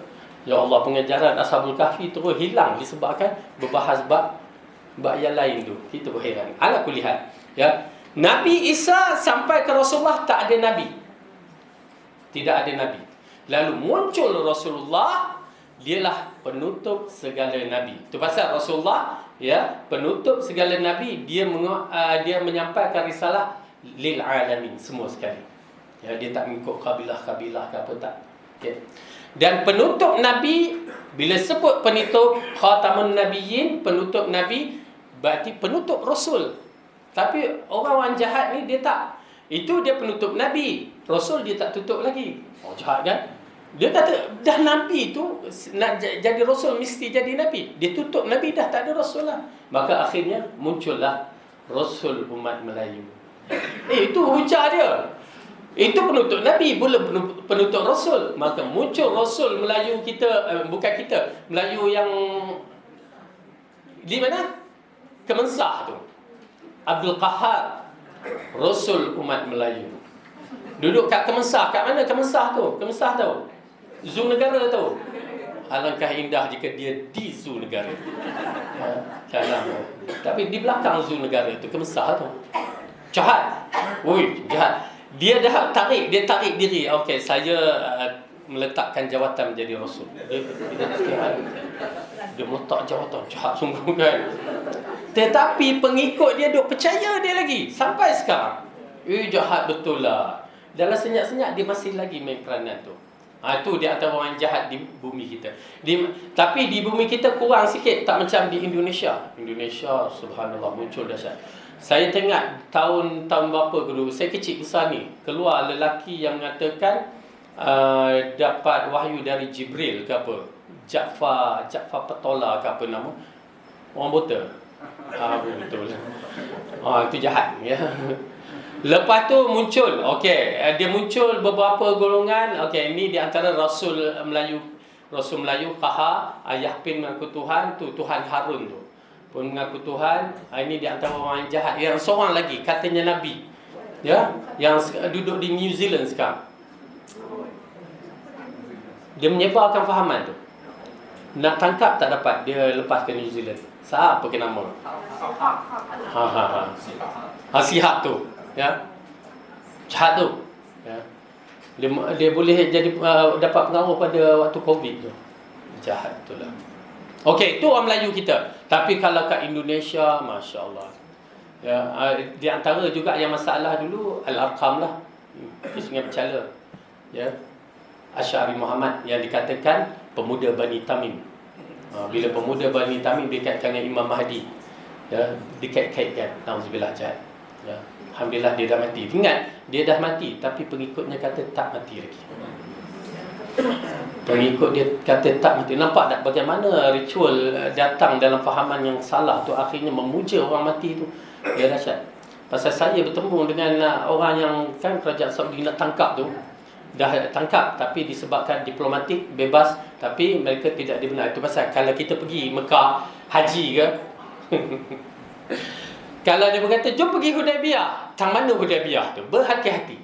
Ya Allah, pengajaran Ashabul Kahfi terus hilang disebabkan berbahas bab yang lain tu. Kita berheran. Ala kulli hal. Ya, Nabi Isa sampai ke Rasulullah tak ada nabi. Tidak ada nabi. Lalu muncul Rasulullah, dialah penutup segala nabi. Itu pasal Rasulullah, ya, penutup segala nabi, dia menyampaikan risalah lil alamin, semua sekali. Ya, dia tak mengikut kabilah-kabilah ke apa, tak. Okay. Dan penutup nabi, bila sebut penutup khatamun nabiyyin, penutup nabi, berarti penutup rasul. Tapi orang-orang jahat ni dia tak. Itu dia penutup nabi, rasul dia tak tutup lagi. Oh, jahat kan? Dia kata dah nabi tu nak jadi rasul mesti jadi nabi. Dia tutup nabi dah tak ada rasul lah. Maka akhirnya muncullah rasul umat Melayu. Itu hujah dia. Itu penutup nabi, belum penutup rasul. Maka muncul rasul Melayu kita, bukan kita, Melayu yang di mana? Kemensah tu. Abdul Qahar, rasul umat Melayu. Duduk kat Kemensah. Kat mana Kemensah tu? Kemensah tu Zoo negara tu. Alangkah indah jika dia di zoo negara. Dalam. Tapi di belakang zoo negara tu, Kemensah tu. Jahat. Woi, jahat. Dia tarik diri. Okey, saya meletakkan jawatan menjadi rasul. Dia meletak jawatan. Jahat sungguh kan. Tetapi pengikut dia duk percaya dia lagi sampai sekarang. Jahat betul lah. Dalam senyap-senyap dia masih lagi main peranan tu. Itu di antara orang jahat di bumi kita. Tapi di bumi kita kurang sikit, tak macam di Indonesia. Indonesia subhanallah muncul dahsyat. Saya tengok tahun berapa dulu, saya kecil besar ni, keluar lelaki yang mengatakan dapat wahyu dari Jibril ke apa. Ja'far Petola ke apa nama. Orang buta. Betul. Itu jahat ya. Lepas tu muncul, dia muncul beberapa golongan. Ini di antara Rasul Melayu. Rasul Melayu Kaha, ayah pin mengaku Tuhan tu, Tuhan Harun tu pun mengaku Tuhan. Ini di antara orang yang jahat. Yang seorang lagi katanya Nabi, yang duduk di New Zealand sekarang. Dia menyebarkan fahaman tu. Nak tangkap tak dapat, dia lepas ke New Zealand. Siapa ke nama? Sihab tu, jahat tu, dia boleh jadi dapat pengaruh pada waktu Covid tu. Jahat tu lah. Itu orang Melayu kita. Tapi kalau kat Indonesia, Masya Allah, di antara juga yang masalah dulu Al-Arqam lah, di Sungai Bercala, Asy'ari Muhammad yang dikatakan pemuda Bani Tamim. Bila pemuda Bani Tamim dikaitkan dengan Imam Mahdi, dikait-kaitkan, nauzubillah, jahat. Alhamdulillah dia dah mati. Ingat, dia dah mati, tapi pengikutnya kata tak mati lagi. Pengikut dia kata tak mati. Nampak tak bagaimana ritual datang dalam fahaman yang salah tu akhirnya memuja orang mati tu. Dia dahsyat. Pasal saya bertemu dengan orang yang kan kerajaan Saudi nak tangkap tu, dah tangkap tapi disebabkan diplomatik bebas, tapi mereka tidak dibenar. Itu pasal kalau kita pergi Mekah haji ke kalau dia berkata jom pergi Hudaibiyah, tang mana Hudaibiyah tu, berhati-hati.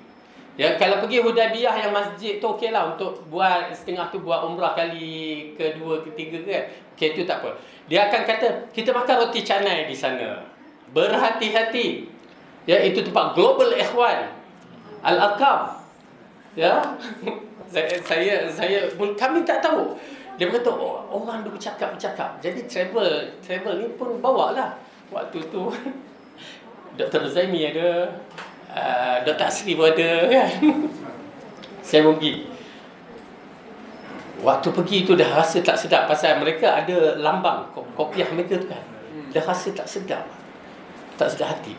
Kalau pergi Hudaibiyah yang masjid tu okeylah, untuk buat setengah tu buat umrah kali kedua ketiga kan, itu tak apa. Dia akan kata kita makan roti canai di sana, berhati-hati. Itu tempat global ikhwan Al-Arqam. Saya kami tak tahu. Dia berkata orang duk bercakap. Jadi travel ni pun bawalah. Waktu tu Dr. Zaimi ada, Dr. Asri pun ada kan. Saya pergi. Waktu pergi tu dah rasa tak sedap, pasal mereka ada lambang kopiah mereka tu kan. Dah rasa tak sedap. Tak sedap hati.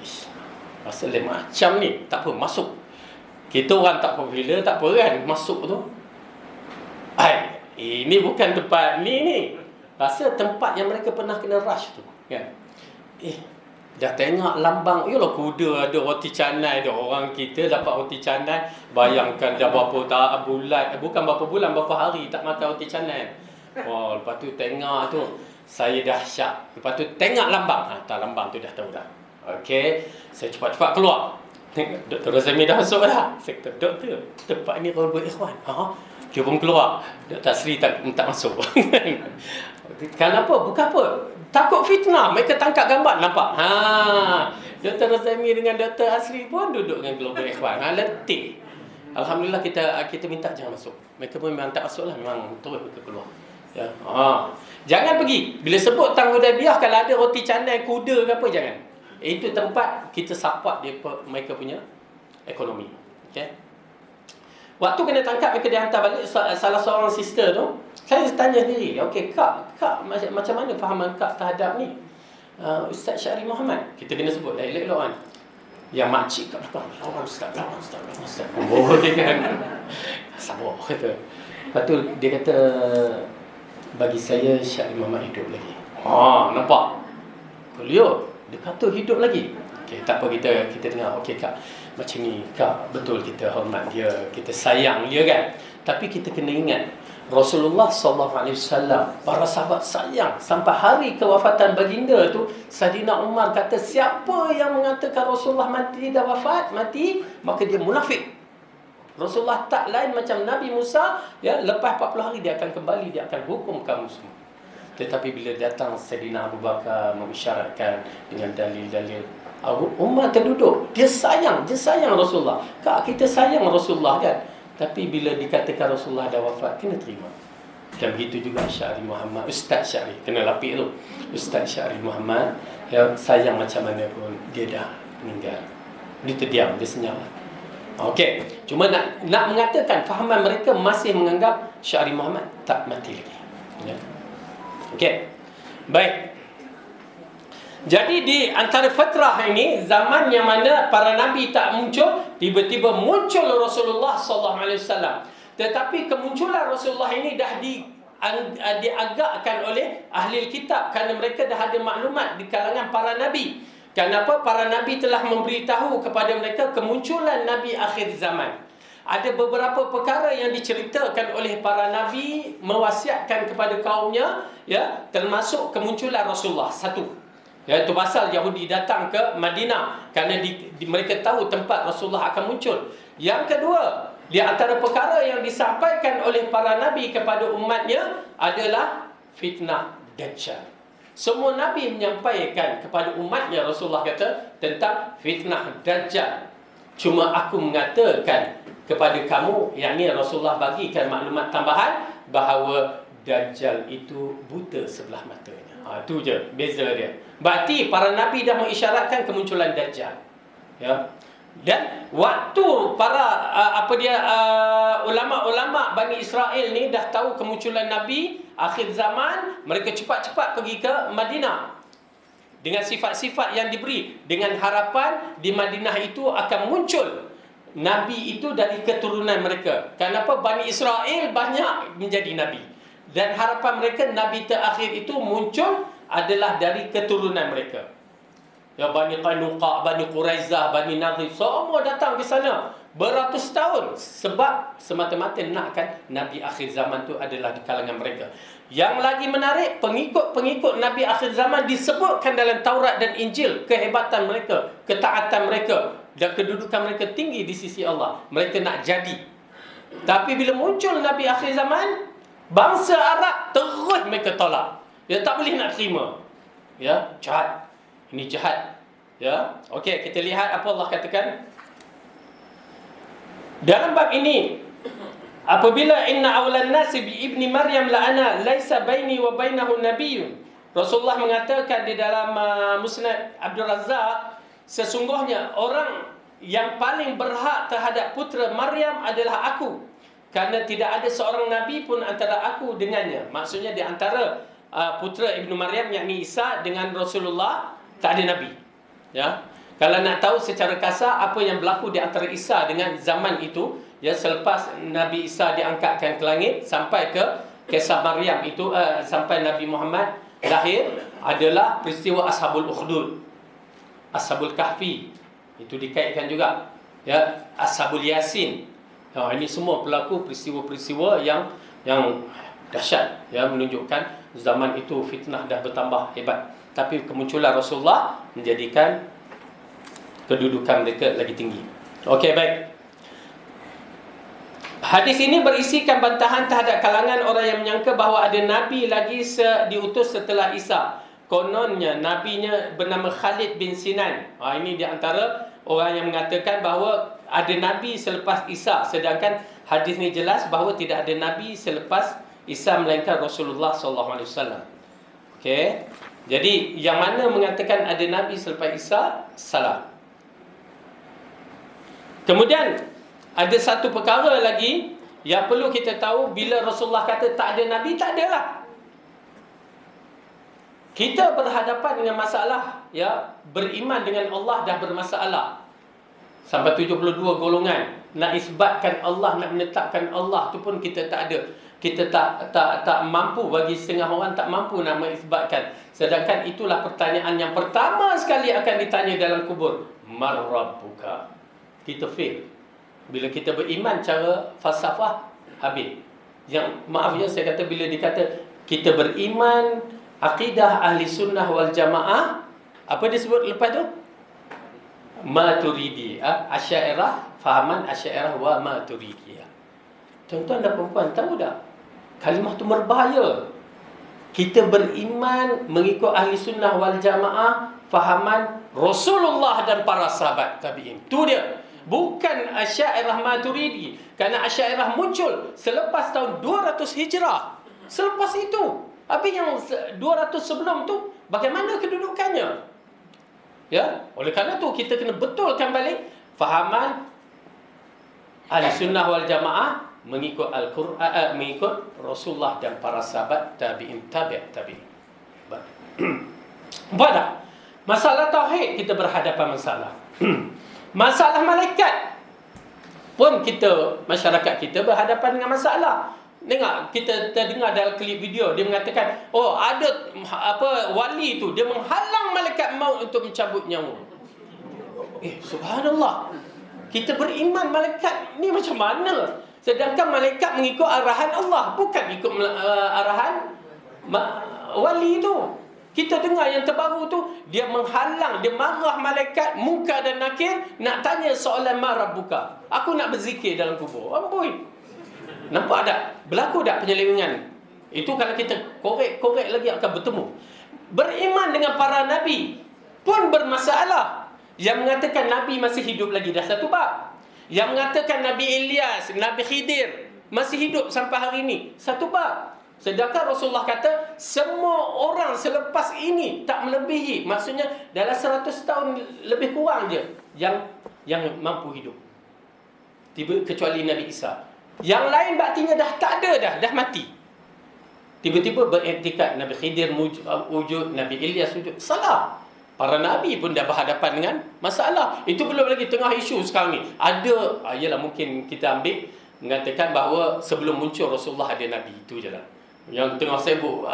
Rasa lain macam ni, tak apa, masuk. Kita orang tak popular, tak apa kan, masuk tu. Ini bukan tempat ni. Rasa tempat yang mereka pernah kena rush tu kan. Dah tengok lambang, yalah kuda ada roti canai, ada orang kita dapat roti canai. Bayangkan dah berapa bulan, bukan berapa bulan, berapa hari tak makan roti canai. Lepas tu tengok tu, saya dah syak. Lepas tu tengok lambang, tak, lambang tu dah tahu dah. Saya cepat-cepat keluar. Dr. Razami dah masuk dah. Saya kata, doktor, tempat ni kalau berikhwan. Dia pun keluar. Dr. Asri tak masuk. Kenapa? Bukan apa. Takut fitnah. Mereka tangkap gambar. Nampak? Dr. Razami dengan Dr. Asri pun duduk dengan Global Ikhwan. Letih. Alhamdulillah kita minta jangan masuk. Mereka pun memang tak masuk lah. Memang terus mereka keluar. Jangan pergi. Bila sebut Tang Hudaibiyah, kalau ada roti canai, kuda ke apa, jangan. Itu tempat kita support mereka punya ekonomi. Waktu kena tangkap, mereka dihantar balik. Salah seorang sister tu, saya tanya sendiri, kak macam mana fahaman kak terhadap ni Ustaz Syahri Muhammad? Kita kena sebut elok-elok kan. Yang makcik kat belakang, lawan Ustaz. Dia kan sabar kata. Lepas tu dia kata, bagi saya Syahri Muhammad hidup lagi. Nampak? Beliau dia kata hidup lagi. Tak apa, kita dengar. Kak, macam ni kak, betul kita hormat dia, kita sayang dia kan. Tapi kita kena ingat Rasulullah SAW, para sahabat sayang sampai hari kewafatan baginda tu. Saidina Umar kata, siapa yang mengatakan Rasulullah mati dah wafat, maka dia munafik. Rasulullah tak lain macam Nabi Musa, lepas 40 hari dia akan kembali, dia akan hukum kamu semua. Tetapi bila datang Saidina Abu Bakar mengisyaratkan dengan dalil-dalil, Umar terduduk. Dia sayang Rasulullah. Kak, kita sayang Rasulullah kan. Tapi bila dikatakan Rasulullah dah wafat, kena terima. Dan begitu juga Syahri Muhammad, Ustaz Syahri, kena lapik tu. Ustaz Syahri Muhammad, yang sayang macam mana pun, dia dah meninggal. Dia terdiam, dia senyap. Cuma nak mengatakan fahaman mereka masih menganggap Syahri Muhammad tak mati lagi. Baik. Jadi di antara fatrah ini, zaman yang mana para nabi tak muncul, tiba-tiba muncul Rasulullah SAW. Tetapi kemunculan Rasulullah ini dah diagakkan oleh ahli kitab, kerana mereka dah ada maklumat di kalangan para nabi Kenapa? Para Nabi telah memberitahu kepada mereka kemunculan Nabi akhir zaman. Ada beberapa perkara yang diceritakan oleh para Nabi, mewasiatkan kepada kaumnya, ya, termasuk kemunculan Rasulullah. Satu, iaitu pasal Yahudi datang ke Madinah kerana mereka tahu tempat Rasulullah akan muncul. Yang kedua, di antara perkara yang disampaikan oleh para Nabi kepada umatnya adalah fitnah Dajjal. Semua Nabi menyampaikan kepada umatnya, Rasulullah kata, tentang fitnah Dajjal. Cuma aku mengatakan kepada kamu, yang ini Rasulullah bagikan maklumat tambahan, bahawa Dajjal itu buta sebelah matanya. Itu je beza dia. Berarti para Nabi dah mengisyaratkan kemunculan Dajjal. Ya. Dan waktu para ulama-ulama Bani Israel ni dah tahu kemunculan Nabi akhir zaman, mereka cepat-cepat pergi ke Madinah dengan sifat-sifat yang diberi, dengan harapan di Madinah itu akan muncul Nabi itu dari keturunan mereka. Kenapa? Bani Israel banyak menjadi Nabi, dan harapan mereka Nabi terakhir itu muncul adalah dari keturunan mereka. Ya, Bani Qainuqa, Bani Quraizah, Bani Nadir, semua datang ke sana beratus tahun, sebab semata-mata nakkan Nabi akhir zaman tu adalah di kalangan mereka. Yang lagi menarik, pengikut-pengikut Nabi akhir zaman disebutkan dalam Taurat dan Injil kehebatan mereka, ketaatan mereka dan kedudukan mereka tinggi di sisi Allah. Mereka nak jadi. Tapi bila muncul Nabi akhir zaman, bangsa Arab terus mereka tolak. Dia tak boleh nak terima. Ya, jahat. Ini jahat. Ya. Okey, kita lihat apa Allah katakan dalam bab ini. Apabila inna awlan nasi bi ibni Maryam la ana laisa baini wa bainahu nabiyyun. Rasulullah mengatakan di dalam Musnad Abdul Razzaq, sesungguhnya orang yang paling berhak terhadap putera Maryam adalah aku, kerana tidak ada seorang nabi pun antara aku dengannya. Maksudnya di antara putera Ibnu Maryam, yakni Isa, dengan Rasulullah tak ada nabi. Ya. Kalau nak tahu secara kasar apa yang berlaku di antara Isa dengan zaman itu, ya, selepas Nabi Isa diangkatkan ke langit sampai ke kisah Maryam itu, sampai Nabi Muhammad lahir, adalah peristiwa Ashabul Ukhdud, Ashabul Kahfi, itu dikaitkan juga, ya, Ashabul Yasin. Ini semua berlaku peristiwa-peristiwa yang dahsyat, ya, menunjukkan zaman itu fitnah dah bertambah hebat. Tapi kemunculan Rasulullah menjadikan kedudukan mereka lagi tinggi. Okey, baik. Hadis ini berisikan bantahan terhadap kalangan orang yang menyangka bahawa ada Nabi lagi diutus setelah Isa. Kononnya Nabinya bernama Khalid bin Sinan. Ini di antara orang yang mengatakan bahawa ada Nabi selepas Isa. Sedangkan hadis ini jelas bahawa tidak ada Nabi selepas Isa melainkan Rasulullah SAW. Okey. Jadi yang mana mengatakan ada Nabi selepas Isa, salah. Kemudian ada satu perkara lagi yang perlu kita tahu. Bila Rasulullah kata tak ada Nabi, tak adalah. Kita berhadapan dengan masalah, ya, beriman dengan Allah dah bermasalah. Sampai 72 golongan. Nak isbatkan Allah, nak menetapkan Allah tu pun kita tak ada. Kita tak mampu, bagi setengah orang tak mampu nak mengisbatkan. Sedangkan itulah pertanyaan yang pertama sekali akan ditanya dalam kubur. Man rabbuka? Kita fail. Bila kita beriman cara falsafah, habis. Yang maaf ya, saya kata bila dikata kita beriman akidah ahli sunnah wal jamaah, apa disebut lepas tu? Maturidi, Asy'ariyah, fahaman Asy'ariyah wa Maturidiyah. Tuan-tuan dan perempuan, tahu tak? Kalimah tu berbahaya. Kita beriman mengikut ahli sunnah wal jamaah, fahaman Rasulullah dan para sahabat tabi'in. Tu dia. Bukan Asy'ariyah Maturidi. Kerana Asy'ariyah muncul selepas tahun 200 Hijrah. Selepas itu. Habis yang 200 sebelum tu, bagaimana kedudukannya? Ya, oleh kerana tu kita kena betulkan balik fahaman ahli sunnah wal jamaah mengikut Al-Quran, mengikut Rasulullah dan para sahabat tabi'in, tabi'in. Pada masalah tauhid kita berhadapan masalah. Masalah malaikat pun kita, masyarakat kita berhadapan dengan masalah. Dengar, kita terdengar dalam klip video dia mengatakan, oh ada wali tu dia menghalang malaikat maut untuk mencabut nyawa. Subhanallah. Kita beriman malaikat ni macam mana? Sedangkan malaikat mengikut arahan Allah, bukan ikut arahan wali tu. Kita dengar yang terbaru tu, dia menghalang, dia marah malaikat Munkar dan Nakir nak tanya soalan marah buka. Aku nak berzikir dalam kubur. Amboi. Nampak tak? Berlaku tak penyelewengan? Itu kalau kita korek lagi akan bertemu. Beriman dengan para nabi pun bermasalah. Yang mengatakan nabi masih hidup lagi dah satu bab. Yang mengatakan Nabi Ilyas, Nabi Khidir masih hidup sampai hari ini, satu bab. Sedangkan Rasulullah kata semua orang selepas ini tak melebihi, maksudnya dalam 100 tahun lebih kurang je yang mampu hidup. Kecuali Nabi Isa. Yang lain baktinya dah tak ada dah mati. Tiba-tiba beriktikad Nabi Khidir wujud, Nabi Ilyas wujud. Salah. Para Nabi pun dah berhadapan dengan masalah. Itu belum lagi tengah isu sekarang ni. Ada, ialah mungkin kita ambil, mengatakan bahawa sebelum muncul Rasulullah ada Nabi. Itu je lah. Yang tengah sibuk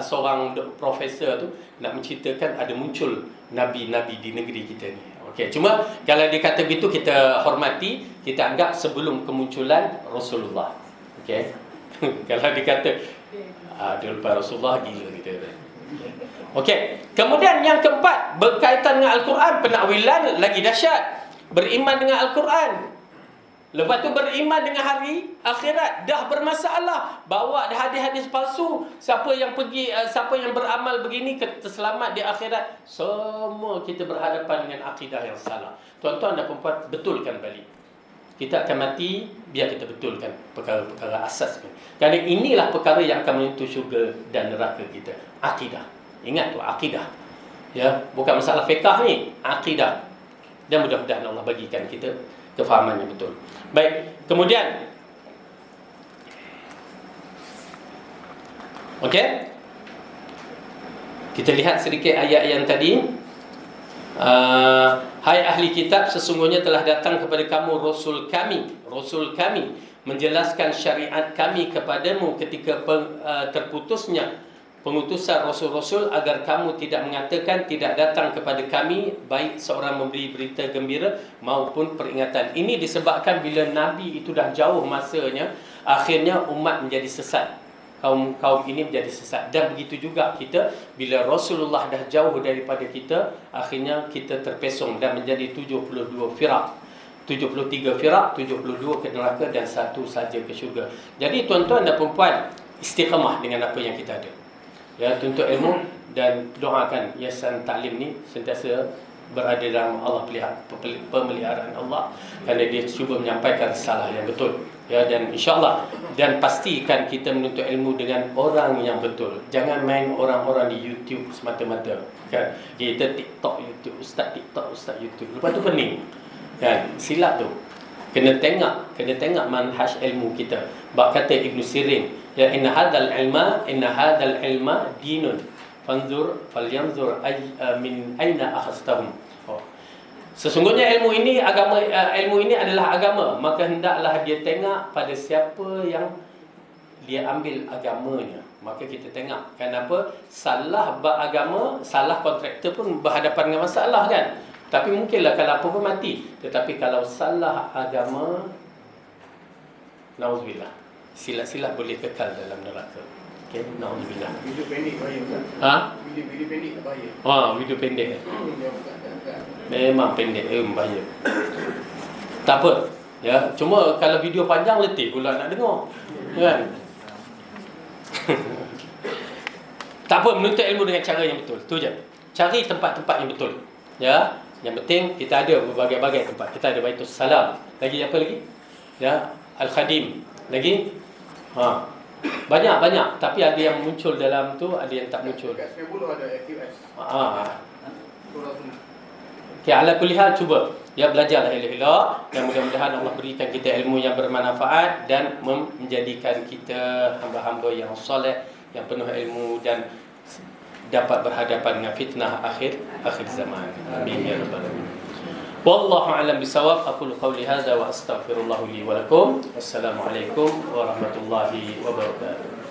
seorang profesor tu nak menceritakan ada muncul Nabi-Nabi di negeri kita ni. Okay. Cuma kalau dia kata begitu, kita hormati, kita anggap sebelum kemunculan Rasulullah. Okay. Kalau dia kata dia lupa Rasulullah, gila kita. Okey. Kemudian yang keempat, berkaitan dengan Al-Quran, penakwilan lagi dahsyat. Beriman dengan Al-Quran. Lepas tu beriman dengan hari akhirat. Dah bermasalah. Bawa hadis-hadis palsu. Siapa yang beramal begini terselamat di akhirat. Semua kita berhadapan dengan akidah yang salah. Tuan-tuan dan puan-puan, betulkan balik. Kita akan mati, biar kita betulkan perkara-perkara asas. Kerana inilah perkara yang akan menyentuh syurga dan neraka kita. Akidah. Ingat tu, akidah. Ya, bukan masalah fiqh ni, akidah. Dan mudah-mudahan Allah bagikan kita kefahaman yang betul. Baik, kemudian okey. Kita lihat sedikit ayat yang tadi. Hai ahli kitab, sesungguhnya telah datang kepada kamu rasul kami menjelaskan syariat kami kepadamu ketika terputusnya pengutusan rasul-rasul, agar kamu tidak mengatakan tidak datang kepada kami baik seorang memberi berita gembira maupun peringatan. Ini disebabkan bila Nabi itu dah jauh masanya, akhirnya umat menjadi sesat. Kaum ini menjadi sesat. Dan begitu juga kita, bila Rasulullah dah jauh daripada kita, akhirnya kita terpesong dan menjadi 72 firak. 73 firak, 72 ke neraka dan 1 saja ke syurga. Jadi tuan-tuan dan puan-puan, istiqamah dengan apa yang kita ada. Ya, tuntut ilmu dan doakan yayasan taklim ni sentiasa berada dalam pemeliharaan Allah, kerana dia cuba menyampaikan risalah yang betul. Ya, dan insya-Allah, dan pastikan kita menuntut ilmu dengan orang yang betul. Jangan main orang-orang di YouTube semata-mata. Kan? Kita TikTok YouTube, ustaz TikTok, ustaz YouTube. Lepas tu pening. Kan? Silap tu. Kena tengok manhaj ilmu kita. Bab kata Ibn Sirin, ya inna hadzal ilma dinun falyanzur min aina akhastahum. Sesungguhnya ilmu ini adalah agama, maka hendaklah dia tengok pada siapa yang dia ambil agamanya. Maka kita tengok kenapa salah beragama, salah kontraktor pun berhadapan dengan masalah kan. Tapi mungkinlah kalau apa pun mati. Tetapi kalau salah agama, nauzubillah, silap-silap boleh kekal dalam neraka. Okey, nauzubillah. Video pendek bahaya kan? Ha? Video pendek tak bahaya. Video pendek. Memang pendek bahaya. Tak apa. Ya, cuma kalau video panjang letih pula nak dengar. Kan? Tak apa, menuntut ilmu dengan cara yang betul. Tu je. Cari tempat-tempat yang betul. Ya. Yang penting kita ada berbagai-bagai tempat. Kita ada Baitul Salam. Lagi apa lagi? Ya, Al-Khadim. Lagi? Banyak. Tapi ada yang muncul dalam tu, ada yang tak muncul. Kat Singapura ada AQS. Okay, ala kulli hal, cuba ya, belajarlah elok-elok dan mudah-mudahan Allah berikan kita ilmu yang bermanfaat dan menjadikan kita hamba-hamba yang soleh, yang penuh ilmu dan dapat berhadapan dengan fitnah akhir zaman. Amin ya rabbal alamin. Wallahu a'lam bisawab. Aqulu qawli hadza wa astaghfirullah li wa lakum. Wassalamualaikum warahmatullahi wabarakatuh.